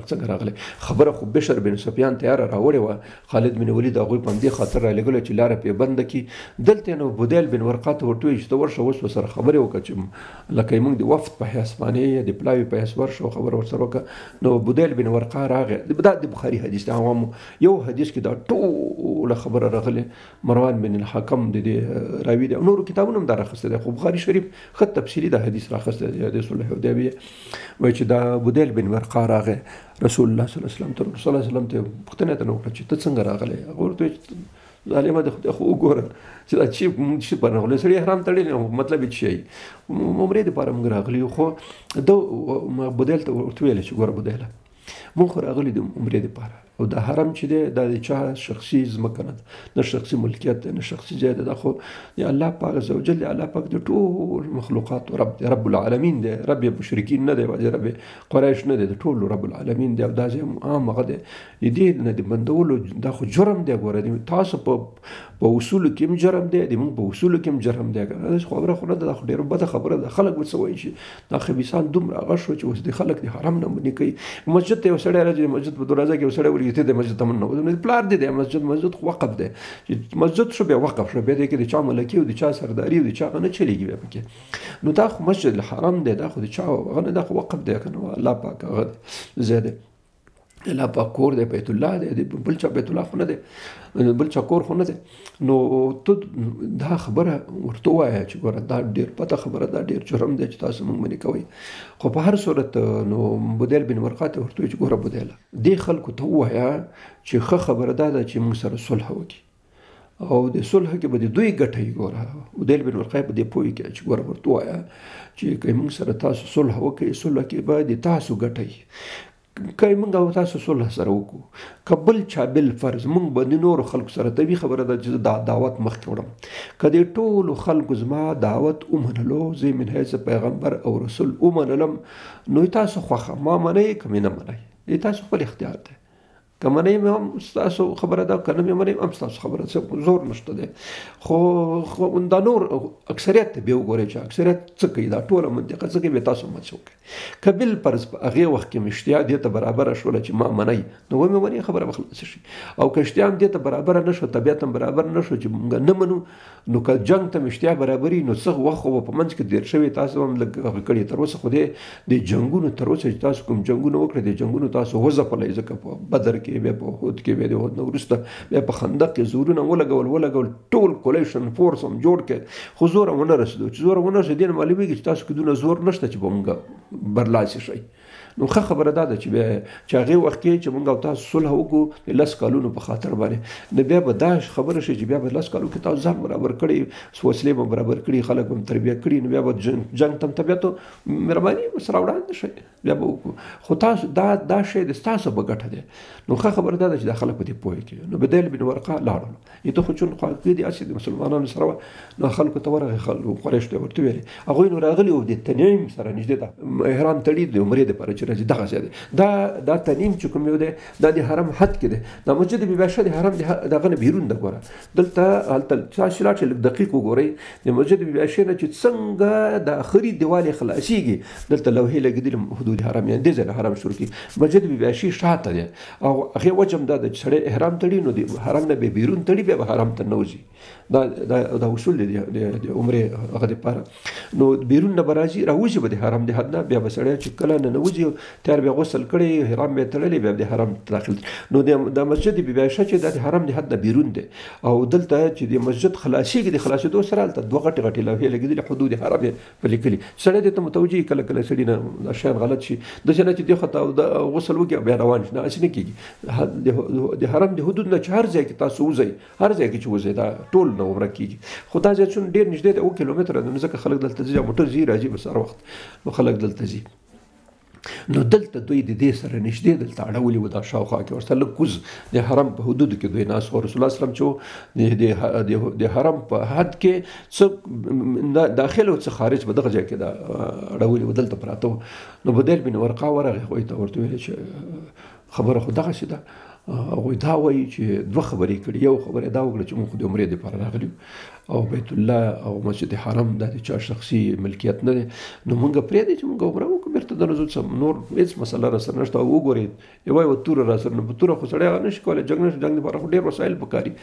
څنګه راغلی. خبره خو بشر بن سفیان تیاره راوړې وه، خالد بن ولید هغوی په همدې خاطر رالېږلو چې لاره پرې بنده کړي. دلته نو بدیل بن ورقه ته ورته وایي چې ته ورشه اوس ورسره خبرې وکړه چې لکه موږ د وفد په حیث باندې یا د پلاوي په حیث ورشه او خبره ورسره وکړه. نو بدیل بن ورقه راغی. دا د بخاري حدیث دی، عوامو یو حدیث کې دا ټوله خبره راغلې. مروان بن الحکم د دې راوي دی، نورو کتابونو هم دا راخستی دی، خو بخاري شریف ښه تفصیلي دا حدیث راخستی دی د صلح حدیبیه. وایي چې دا بدیل بن ورقه راغی رسول الله صلی الله علیه وسلم ته، رسول الله صلی الله علیه وسلم ته پوښتنه ترې وکړه چې ته څنګه راغلی؟ هغه ورته وایي ظالمه د خدای خو وګوره چې دا چې په راغلی سړي احرام تړلی، مطلب یې څه شی عمرې دپاره موږ راغلي یو. خو ده بدیل ته ورته ویلی چې ګوره بدیله موږ خو راغلي د عمرې دپاره، او دا حرم چې دی دا د چا شخصي ځمکه نه ده، نه شخصي ملکیت دی، نه شخصي ځای دی، دا خو د الله پاک عز وجل دی. الله پاک د ټول مخلوقاتو رب دی، رب العالمین دی، رب مشرکین نه دی، رب قریش نه دی، د ټولو رب العالمین دی. او دا ځای عام هغه دی، د دې نه د بندولو دا خو جرم دی. ګوره تاسو په اصولو کې هم جرم دی، د موږ په اصولو کې هم جرم دی. خبره خو نه ده، دا خو ډېره بده خبره ده. خلک به څه وایي چې دا خبیثان دومره هغه شو چې اوس د خلک د حرم نه منې کوي. مسجد ته یو سړی راځي، مسجد په دروازه کې یو سړی ورګي ته د مسجد ته مننه پلار دی، مسجد خو وقف دی، چې مسجد شو بیا وقف شو، بیا دی کې د چا ملکي او د چا سرداري او د چا نه چلیږي بیا پکې. نو دا خو مسجد الحرام دی، دا خو د چا هغه نه، دا خو وقف دی که نه، الله پاک هغه ځای دی. الله پاک کور دی، بیت الله دی، بل چا بیت الله خو نه دی، بل چا کور خو نه دی. نو ته دا خبره ورته ووایه چې ګوره دا ډېر پته خبره ده، ډېر جرم دی چې تاسو موږ منې کوئ. خو په هر صورت نو بدیل بن ورقا ته ورته ووایي چې ګوره بدیله دې خلکو ته ووایه چې ښه خبره دا ده چې موږ سره صلح وکړي او د صلح کې به د دوی ګټه وي. ګوره بدیل بن ورقا په دې پوه کړه چې ګوره ورته ووایه چې که موږ سره تاسو صلح وکړئ، صلح کې به د تاسو ګټه وي. که موږ او تاسو صلح سره وکړو، که بل چا بالفرض موږ به د نورو خلکو سره طبیعي خبره ده چې دا دعوت مخکې وړم، که د ټولو خلکو زما دعوت ومنلو، زه من حیث پیغمبر او رسول ومنلم، نو تاسو خوښه ما منئ که مې نه منئ، تاسو خپل اختیار دی. که منئ مې هم ستاسو خبره ده، که نه مې منئ هم ستاسو خبره ده، زور نشته دی. خو دا نور اکثریت ته بیا وګورئ چې اکثریت څه کوي، دا ټوله منطقه څه کوي، بیا تاسو هم څه وکړئ. که بالفرض په هغې وخت کې مې اشتیا دې ته برابره شوله چې ما منئ، نو ومې منئ، خبره به خلاصه شي. او که اشتیا هم دې ته برابره نه شوه، طبیعت هم برابر نه شو چې موږ نه منو، نو که جنګ ته مې اشتیا برابري، نو څه وخت خو په منځ کې تېر شوی، تاسو هم لږ هغه کړي تر اوسه. خو د جنګونو تر اوسه چې تاسو کوم جنګونه وکړئ، د جنګونو تاسو وځپلی، ځکه په بدر کې بیا په احد کې بیا د احد نه وروسته بیا په خندق کې زورونه ولګول، ټول کولیشن فورس هم جوړ کړ، خو زوره ونه رسېدو. چې زوره ونه رسېدو دې نه معلومېږي چې تاسو کې دونه زور نشته چې به موږ برلاسي شئ. نو ښه خبره دا ده چې بیا چې هغې وخت کې چې موږ او تاسو صلح وکړو د 10 کالونو په خاطر باندې، نو بیا به دا خبره شي چې بیا به 10 کالو کې تاسو ځان برابر کړي، وسلې به برابر کړي، خلک به تربیه کړي، نو بیا به جنګ ته طبیعت مهرباني سره وړاندې شئ، بیا به وکړو. خو تاسو دا شی د ستاسو به ګټه دی. نو ښه خبره دا ده چې دا خلک په دې پوه کړي. نو بدیل بن ورقا لاړل، ته خو چون خواږه دي هسې د مسلمانانو سره وه، نو خلکو ته ورغی، قریشو ته ورته ویلې، هغوی نو راغلي وو د تنعیم سره نږدې ده، احرام تړي د عمرې دپاره چې راځي، دغه ځای دی. دا تنعیم چې کوم یو دی دا د حرم حد کې دی، دا مسجد بیباشه د حرم دغه نه بیرون ده. ګوره دلته هلته تاسو لاړ چې لږ دقیق وګورئ، د مسجد بیباشه نه چې څنګه د اخري دیوال خلاصیږي، دلته لوحې لګېدلې حدود حرم، یعنې دې ځای نه حرم شروع کېږي. مسجد بیباشه شاته دی او هغې وجه هم دا ده چې سړی احرام تړي، نو د حرم نه به بیرون تړي، بیا به حرم ته نه وځي. دا اصول دی د عمرې هغه دپاره. نو بیرون نه به راځي، راوځي به د حرم د حد نه، بیا به سړی چې کله ننوځي تیار بیا غسل کړی، حرام بیا تړلی، بیا د حرم داخل. نو د مسجد بیباشه چې دا د حرم د حد نه بیرون دی، او دلته چې د مسجد خلاصېږي، د خلاصېدو سره هلته 2 غټې لوحې لګېدلې، حدود حرم یې په لیکلي. سړی دې ته متوجه کله کله سړي نه دا شیان غلط شي، داسې نه چې دې خوا ته غسل وکړي بیا روان شي، نه هسې نه کېږي. د حرم د حدود نه چې هر ځای کې تاسو وځئ، هر ځای کې چې وځئ، دا ټول نه عمره کېږي. خو دا ځای څومره ډېر نږدې دی، 2 کیلومتره ده، نو ځکه خلک دلته ځي، موټر ځي راځي بس هر وخت، نو خلک دلته ځي. نو دلته دوی د دې سره نږدې دلته اړولي وو، دا شاوخوا کې ورسره لږ کوز د حرم په حدودو کې دوی ناست وو. رسول الله صلی الله علیه وسلم چې د حرم په حد کې څه داخل او څه خارج په دغه ځای کې دا اړولي وو، دلته پراته وو. نو بدیل بن ورقا ورغی، هغوی ته ورته ویلې چې خبره خو دغسې ده. هغوی دا وایي چې 2 خبرې کړي، یو خبره دا وکړه چې موږ خو د عمرې دپاره راغلي او بیت الله او مسجد حرم دا د چا شخصي ملکیت نه دی، نو موږ پرېږدئ چې موږ عمره وکړو، بېرته دننه ځو، نور هېڅ مسله را سره نشته. او وګورئ یوه توره را سره، نو په توره خو سړی هغه نه شي کولی، جنګ دپاره خو ډېر وسایل پکار دي،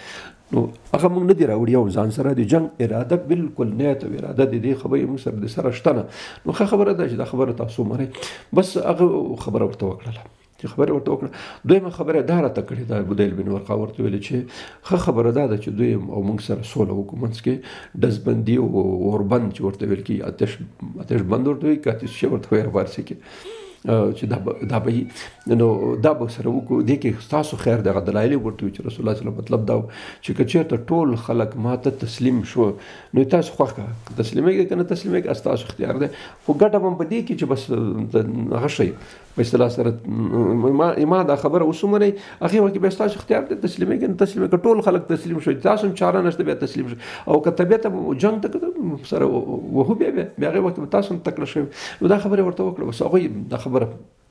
نو هغه موږ نه دي راوړي. او ځان سره د جنګ اراده بالکل نیت او اراده د دې خبرې موږ سره د سره شته نه. نو ښه خبره ده چې دا خبره تاسو منئ. بس هغه خبره ورته وکړله چې خبره ورته وکړه. دویمه خبره دا راته کړې ده، بدیل بن ورقا ورته ویلې چې ښه خبره دا ده چې دوی او موږ سره سوله وکړو، منځ کې ډزبندي او اوربند چې ورته ویل کېږي، آتش بند ورته وایي، که آتش شی ورته وایي فارسي کې، چې دا به نو دا به سره وکړو. دې کې ستاسو خیر دغه دلایل ورته وي چې رسول الله صلی الله علیه وسلم مطلب دا و چې که چېرته ټول خلک ما ته تسلیم شو، نو تاسو خوښ کړه، تسلیمېږئ که نه تسلیمېږئ ستاسو اختیار دی. خو ګټه به په دې کې چې بس هغه شی په اصطلاح سره ما دا خبره اوس ومنئ، هغې وخت کې بیا ستاسو اختیار دی، تسلیمېږئ نه تسلیمېږئ. که ټول خلک تسلیم شو، تاسو هم چاره نشته بیا تسلیم شو، او که طبیعت جنګ ته سره وهو بیا هغې وخت کې به تاسو هم تکړه شوي. نو دا خبرې ورته وکړه، بس هغوی دا خبره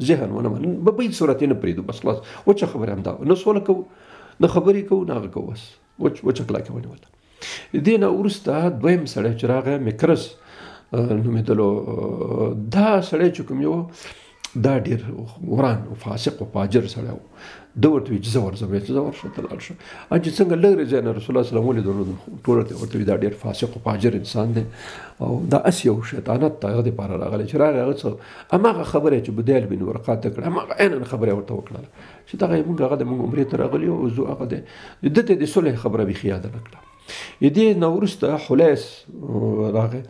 ذهن ونه منل، په هیڅ صورت یې نه پرېږدو، بس خلاص وچه خبره همدا، نه سوله کوو، نه خبرې کوو، نه هغه کوو، بس وچه کلاکې ونیوله. د دې نه وروسته دویم سړی چې راغی، مکرز نومېدلو، دا سړی چې کوم یو دا ډېر وران او فاسق او فاجر سړی و، ده ورته وایي چې زه ورځم چې زه ورشه ته لاړ شه چې څنګه لرې ځای نه رسول الله صلی الله علیه وسلم ولیدو ټول ورته وایي دا ډېر فاسق او فاجر انسان دی او دا اس یو شیطانت د هغه دپاره راغلی چې راغی هغه څه هماغه خبره چې بدیل بن ورقا ته کړه هماغه عیناً خبره ورته وکړله چې دغه یې مونږ هغه د مونږ عمرې ته راغلي یو زه هغه دی ده ته د صلح خبره بیخي یاده نه کړه دې نه وروسته حلیس راغی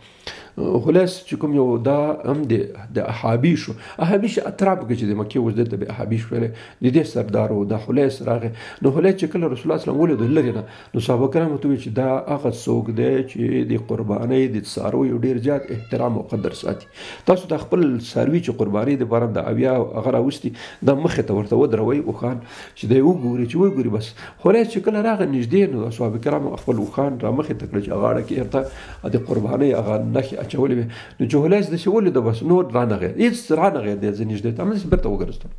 حلیس چې کوم یو دا هم د احابیشو احابیش اطراف کې چې د مکې اوس دلته به احابیش ویلی د دې سردار و دا حلیس راغی نو حلیس چې کله رسول الله صلی الله علیه وسلم ولیدو لرې نه نو صحابه کرامو ته وویل چې دا هغه څوک دی چې د قربانۍ د څارویو ډېر زیات احترام او قدر ساتي تاسو د خپل څاروي چې قربانۍ دپاره د اویا هغه راوستي دا مخې ته ورته ودروئ اوښان چې دی وګوري چې وګوري بس حلیس چې کله راغی نږدې نو صحابه کرامو خپل اوښان را مخې ته کړه چې غاړه کې ورته د قربانۍ هغه نښې اچولې وې نو چې حلیس داسې ولیده بس نور رانغی هېڅ رانغی دی زه نږدې ته همداسې بېرته وګرځېدم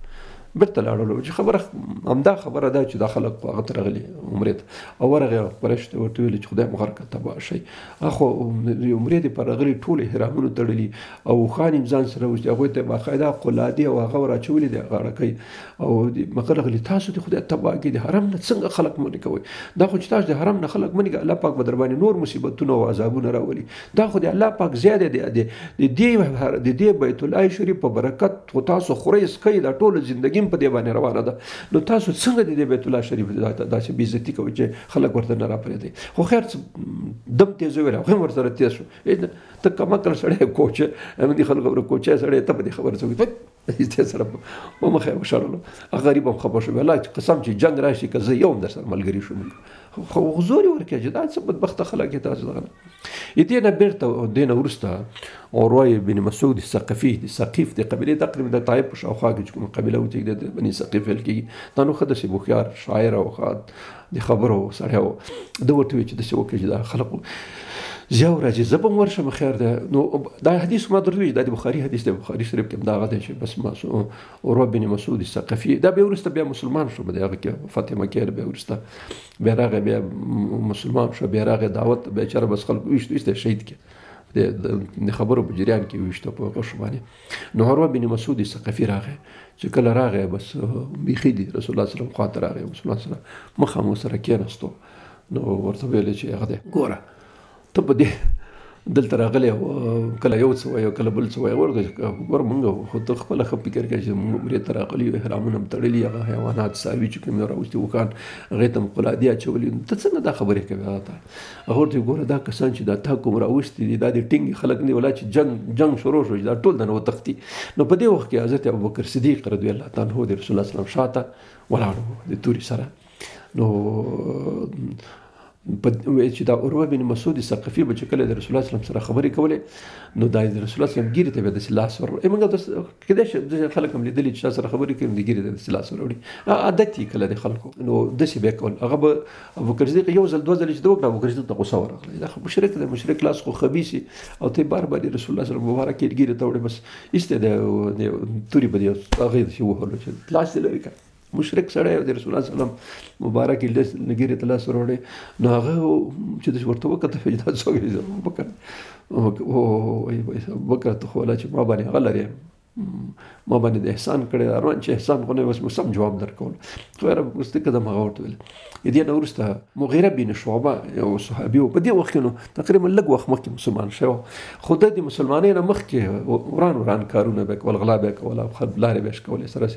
بېرته لاړلو چې خبره همدا خبره ده چې دا خلک په هغه ته راغلي عمرې ته او ورغی قریشو ته ورته ویلې چې خدای مو غرقه تباه شئ هغه خو عمرې دپاره راغلي ټول احرامونو تړلي او اوښان یې ځان سره وستي هغوی ته باقاعده قلادې او هغه ور اچولي دي غاړکۍ او مغه راغلي تاسو د خدای تباه کړي د حرم نه څنګه خلک منې کوئ دا خو چې تاسو د حرم نه خلک منې کوئ الله پاک به در باندې نور مصیبتونه او عذابونه راولي دا خو د الله پاک زیاده دی د دې بیت الله شریف په برکت خو تاسو خورئ څکئ دا ټوله زندګي په دې باندې روانه ده نو تاسو څنګه د دې بیت الله شریف داسې بې عزتي کوئ چې خلک ورته نه راپرېږدي خو خیر دم تېز وویل هغه هم ورسره تېز شو ته کمکل سړی کوچه همدې خلکو ورته کوچی سړی ته په دې خبره څه وایي دې سره په مخه یې وشړلو هغه غریب هم خفه شو الله قسم چې جنګ راشي که زه یو هم در سره ملګري شوم خو زور یې ورکړی چې دا څه بدبخته خلک یې تاسو دغه دې نه بېرته دې نه وروسته عروه بن مسعود ثقفي د ثقیف د قبیلې تقریبا د طایف په شاوخوا کې چې کومه قبیله وه چې د بني ثقیف ویل کېږي دا نو ښه داسې هوښیار شاعر او ښه د خبرو سړی و ده ورته وویل چې داسې وکړي چې دا خلقو زیاو راځي زه به هم ورشم خیر ده نو دا حدیث ما درته ویل دا د بخاري حدیث دی بخاري شریف کې هم دغه دی چې بس عروه بن مسعود ثقفي دا بیا وروسته بیا مسلمان شو په هغه کې فتح مکې بیا وروسته بیا راغی بیا مسلمان شو بیا راغی دعوت بیچاره بس خلکو ویشته شهید کې د خبرو په جریان کې ویشته په غوښو باندې نو عروه بن مسعود ثقفي راغی چې کله راغی بس بیخي دي رسول الله صلی الله علیه وسلم خواته راغی رسول الله سره مخامخ سره کېناستو نو ورته ویل چې هغه دی ګوره ته په دې دلته راغلی کله یو څه وایي کله بل څه وایي ګوره مونږ خو ته خپله ښه فکر کوې چې مونږ عمرې ته راغلي یو احرامونه هم تړلي هغه حیوانات څاروي چې کوم راوستي وکان هغې ته هم قلادې اچولي ته څنګه دا خبرې کوې هغه ته هغه ورته ګوره دا کسان چې دا تا کوم راوستي دي دا د ټینګې خلک نه ولا چې جنګ شروع شو چې دا ټول دنه وتښتي نو په دې وخت کې حضرت ابوبکر صدیق رضی الله تعالی عنه د رسول الله صلی الله علیه وسلم شاته ولاړ و د تورې سره نو چې دا عروه بن مسعود ثقفي به چې کله د رسول الله صلی الله علیه وسلم سره خبرې کولې نو دا د رسول الله صلی الله علیه وسلم ګیرې ته به داسې لاس ور وړي موږ کېدای شي داسې خلک هم لیدلي چې چا سره خبرې کوي د ګیرې ته داسې لاس ور وړي عادت یې کله د خلکو نو داسې به یې کول هغه به ابوبکر صدیق یو ځل دوه ځلې چې ده وکړه ابوبکر صدیق ته غوسه ورغله دا خو مشرک دی مشرک لاس خو خبیث او ته بار بار رسول الله صلی الله علیه وسلم مبارک یې ګیرې ته وړې بس ایسته د تورې به دې هغې داسې وهلو چې لاس دې لرې کړه مشرک سړی د رسول الله صلی الله علیه وسلم مبارک یې ګیرې ته لاس ور وړی نو هغه چې داسې ورته وکتل چې دا څوک دی ابوبکر ابوبکر ته خو الله چې ما باندې هغه لرې ما باندې د احسان کړی روان چې احسان خو نه بس سم جواب درکول خو یاره وروستي قدم هغه ورته ویل دې نه وروسته مغیره بن شعبه یو صحابي و په دې وخت کې نو تقریبا لږ وخت مخکې مسلمان شوی خو د مسلمانۍ نه مخکې وران کارونه به یې کول غلا به یې کول لارې به یې شکولې سره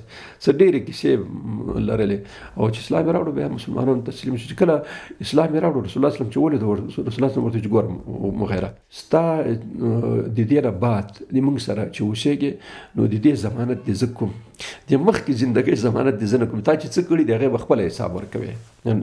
څه ډېرې کیسې لرلې او چې اسلام یې راوړو بیا مسلمانانو تسلیم شو چې کله اسلام یې راوړو رسول الله صلی الله علیه وسلم چې ولید رسول الله صلی الله علیه وسلم ورته چې ګوره مغیره ستا د دې نه بعد د موږ سره چې اوسېږې نو د دې ضمانت دې زه کوم د مخکې زندګۍ ضمانت دې زه نه کوم تا چې څه کړي د هغې به خپله حساب ورکوې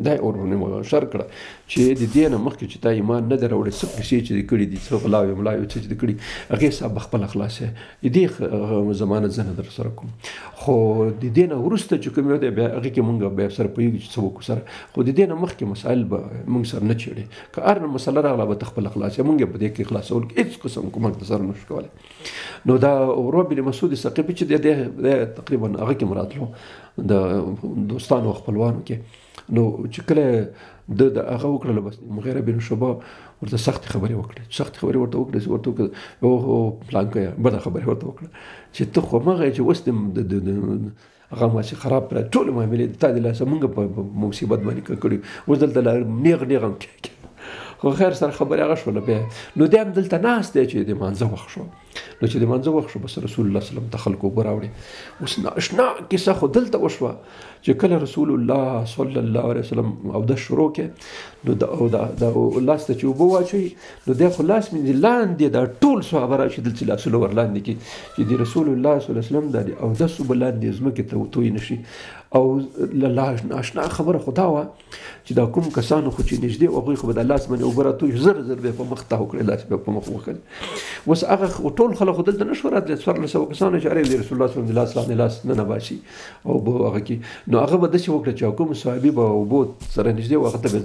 دا یې ورونه شر کړه چې د دې نه مخکې چې تا ایمان نه دی راوړی څه پیسې چې دې کړي دي څه غلاوې ملاوې څه چې دې کړي هغې حساب به خپله خلاصې د دې ضمانت زه نه در سره کوم خو د دې نه وروسته چې کوم یو دی بیا هغې کې مونږ بیا سره پوهېږو چې څه وکړو سره خو د دې نه مخکې مسایل به مونږ سره نه چېړې که هر مسله راغله به ته خپله خلاصې مونږ یې په دې کې خلاصول کې هېڅ قسم کومک د سره نه شو کولی نو دا عروه بن مسعود ثقفي چې دی تقریبا هغه کې مراتلو د دوستانو او خپلوانو کې نو چې کله د هغه وکړله بس مغیره بن شعبه ورته سختې خبرې وکړې ورته وکړې او پلانکه بده خبرې ورته وکړه چې ته خو همغه چې اوس هغه ماسې خراب کړه ټولې معاملې د تا د لاسه موږ په مصیبت باندې کړي اوس دلته نیغ هم خو خیر سره خبرې هغه شوله بیا نو دی هم دلته ناست دی چې د مانځه وخت شو نو چې د مانځه وخت شو بس رسول الله وسلم ته خلکو اوبه راوړې اوس نااشنا کیسه خو دلته وشوه چې کله رسول الله صلی الله علیه وسلم اودس شروع کړي نو د لاس ته چې اوبه واچوي نو دی خو لاس مې لاندې دا ټول صحابه راشي دلته لاسونه ور لاندې کړي چې د رسول الله صلی الله علیه وسلم د اودس اوبه لاندې ځمکې ته توی نشي او ناشنا خبره خو دا وه چې دا کوم کسانو خو چې نږدې هغوی خو به د لاس باندې اوبه راتوی زر به یې په مخ تاو کړې لاس به یې په مخ وکړي اوس هغه ټول خلک خو دلته نه شوه راتلی 1400 کسانو چې ارې د رسول الله صلی الله علیه وسلم د لاس لاندې لاس نه باسي او اوبه هغه کې نو هغه به داسې وکړه چې کوم صحابي به اوبو سره نږدې و هغه ته به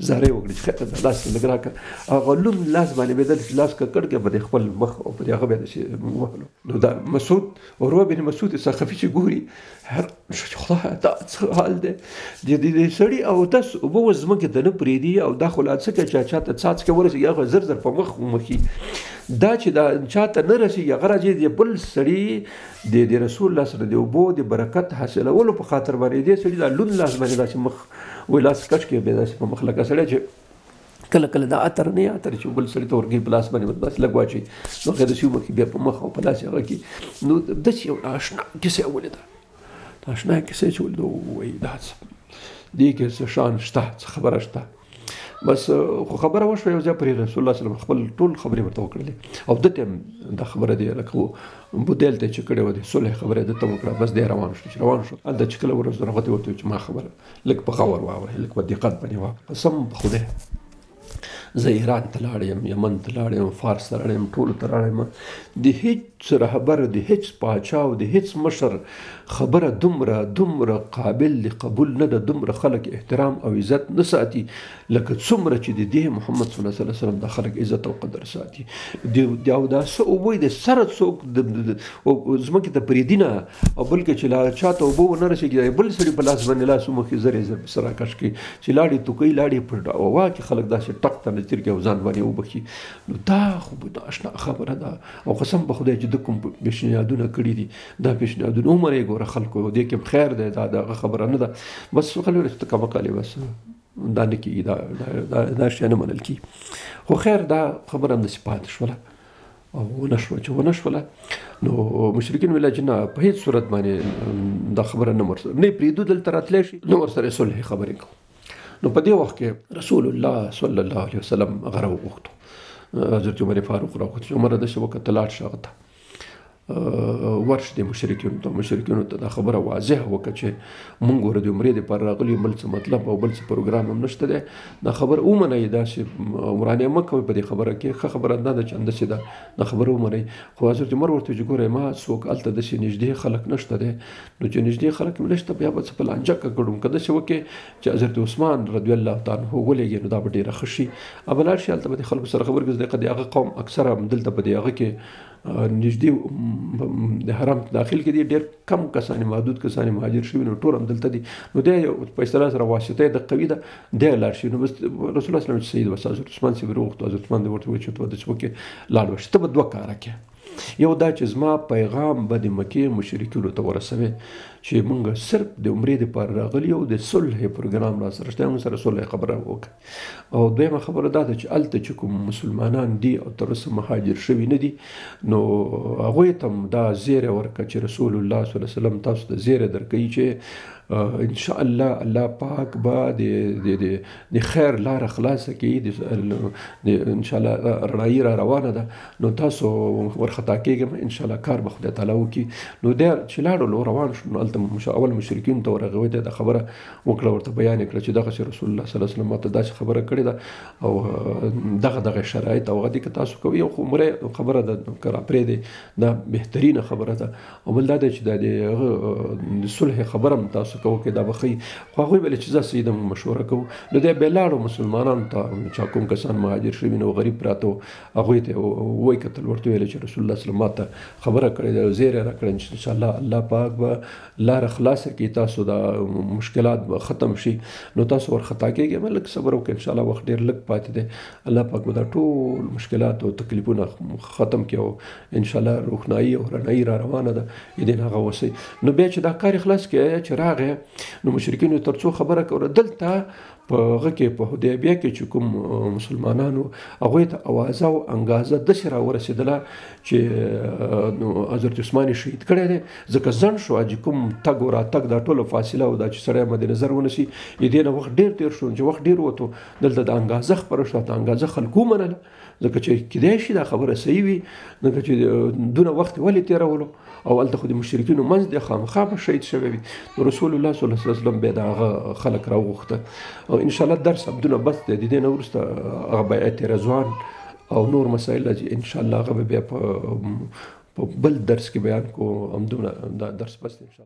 زارۍ وکړي چې خیر لاس لږ راکړه هغه لوند لاس باندې به دلته لاس ککړ کې به د خپل مخ او په هغه به داسې وهلو نو دا مسعود عروه بن مسعود ثقفي چې ګوري خدای دا څه حال دی د سړي اودس اوبه اوس ځمکې ته نه پرېږدي او دا خو لا څه که چا ته څاڅکې ورسېږي هغه زر زر په مخ ومخي دا چې دا چا ته نه رسېږي هغه راځي د بل سړي د رسول الله سره د اوبو د برکت حاصلولو په خاطر باندې دې سړي دا لوند لاس باندې داسې مخ وایي لاس کش کې بیا داسې په مخ لکه سړی چې کله کله دا عطر نه عطر چې بل سړي ته ورګي په لاس باندې داسې لږ واچوي نو هغه داسې ومخي بیا په مخ او په لاس هغه کې نو داسې یو نااشنا کیسه ولیده اشنا کیسه چې ولدو وایي دا څه دې کې څه شان شته څه خبره شته بس خو خبره وشوه یو ځای پرې رسول الله صلی الله علیه وسلم خپل ټول خبرې ورته وکړلې او دته هم دا خبره دی لکه بودیل ته چې کړې وه د صلح خبره دته وکړه بس دی روان شو هلته چې کله ورسېدو هغه ته ورته چې ما خبره لږ په غور واورئ لږ په دقت باندې واورئ قسم په خدای زه ایران ته لاړ یم یمن ته لاړ یم فارس ته لاړ یم ټولو ته لاړ یم د هیڅ رهبر د هیڅ پاچا او د هیڅ مشر خبره دومره قابل لقبول نه ده دومره خلک احترام او عزت نه ساتي لکه څومره چې د دې محمد صلی الله علیه وسلم د خلک عزت او قدر ساتي او دا څه اوبه د سره څوک ځمکې ته پرېږدي نه او بلکې چې لا چاته اوبه ونه رسېږي بل سړي په لاس باندې لاس ومخې زرې زر پسې راکش کړي چې لاړې توکۍ لاړې په هوا کې خلک داسې ټک ته نه تېر کړي او ځان باندې وبخي نو دا خو اشنا خبره ده او قسم په خدای چې د کوم پیشنهادونه کړي دي دا پیشنهادونه عمر یې ګوره خلکو دې کې خیر دی دا دغه خبره نه ده بس خلک چې کمقالې بس دا نه کېږي دا شی نه منل کېږي خو خیر دا خبره همداسې پاتې شوله او ونه شوه چې ونه شوله نو مشرکین ویل چې نه په هېڅ صورت باندې دا خبره نه پرېږدو دلته راتلی شي نه ورسره صلح خبرې کوو نو په دې وخت کې رسول الله صلی الله علیه وسلم هغه راوغوښتو حضرت عمر فاروق راوغوښتو عمر داسې وکتل لاړ شه هغه ته ورش د مشرکینو ته دا خبره واضح وکړه چې مونږ ګوره د عمرې دپاره راغلي بل څه مطلب او بل څه پروګرام هم نشته دی دا خبره ومنئ داسې ورانې مه کوئ په دې خبره کې ښه خبره دا ده چې همداسې دا خبره ومنئ خو حضرت عمر ورته چې ګوره ما څوک هلته داسې نږدې خلک نشته دی نو چې نږدې خلک مې نشته بیا به څه په لانجه کړم که داسې وکړې چې حضرت عثمان رضی الله تعالی عنه ولېږي نو دا به ډېره ښه شي به لاړ شي هلته به د خلکو سره خبرې کوي د هغه قوم اکثره دلته په دې هغه کې نږدې د حرم داخل کې دي ډېر کم کسان محدود کسان مهاجر شوي نو ټول هم دلته دي نو دی په اصطلاح سره واسطه د قوي ده دی لاړ شي نو بس رسول الله صلی الله علیه وسلم سید بس حضرت عثمان صاحب وروغوښتو حضرت عثمان ورته وویل چې ته داسې وکړې لاړ وشي ته به دوه کاره کوې یو دا چې زما پیغام به د مکې مشرکینو ته ورسوي چې مونږ صرف د عمرې دپاره راغلي او د صلح پروګرام راسره شته موږ سره صلح خبره وکړه او دویمه خبره دا ده چې هلته چې کوم مسلمانان دي او تر اوسه مهاجر شوي نه دي نو هغوی ته هم دا زیری ورکړه چې رسول الله صلی الله علیه وسلم تاسو ته زیری درکوي چې ان شاء الله الله پاک به د خیر لاره خلاصه کړي ان شاء الله رڼایي را روانه ده نو تاسو ورخطا کېږم ان شاء الله کار به خدای تعالی وکړي نو دی چې لاړو روان شو نو هلته اول مشرکین ته ورغوی دی دا خبره وکړه ورته بیان یې کړه چې دغسې رسول الله صلی الله علیه وسلم ماته داسې خبره کړې ده او دغه شرایط او هغه دي که تاسو کوئ یو خو عمرې خبره ده که راپرېږدئ دا بهترینه خبره ده او بل دا دی چې دا د صلح خبره هم تاسو څه کوو کې دا به ښایي خو هغوی به چې زه سیده مشوره کوو نو دی بیا لاړو مسلمانانو ته چې کوم کسان مهاجر شوي نو غریب پراته وو هغوی ته ووایي کتل ورته ویل چې رسول الله صلی الله علیه وسلم ما ته خبره کړې ده زیری راکړې چې انشاءالله الله پاک به لاره خلاصه کړي تاسو دا مشکلات به ختم شي نو تاسو ورخطا کېږئ به لږ صبر وکړئ انشاءالله وخت ډېر لږ پاتې دی الله پاک به دا ټول مشکلات او تکلیفونه ختم کړي او انشاءالله روښنایي او رڼایي را روانه ده دې هغه وسئ نو بیا چې دا کار یې خلاص کړی چې راغی نو مشرکینو تر څو خبره کوله دلته په هغه کې په حدیبیه کې چې کوم مسلمانانو هغوی ته اوازه او انګازه داسې راورسېدله چې حضرت عثمان یې شهید کړی دی ځکه ځنډ شو چې کوم تګ او راتګ دا ټوله فاصله او دا چې سړی مد نظر ونیسي د دې نه وخت ډېر تېر شو چې وخت ډېر وته دلته د انګازه خپره شوه د انګازه خلکو ومنله ځکه چې کیدای شي دا خبره صحیح وي ځکه چې دونه وخت ولې تېرولو او هلته خو د مشرکینو منځ دی خامخا به شهید شوی وي نو رسول الله صلی الله علیه وسلم بیا د هغه خلک راوغوښته او انشاءالله درس همدونه بس دی د دې نه وروسته هغه بیعت رضوان او نور مسایل چې انشاءالله هغه به بیا په بل درس کې بیان کو همدونه دا درس بس دی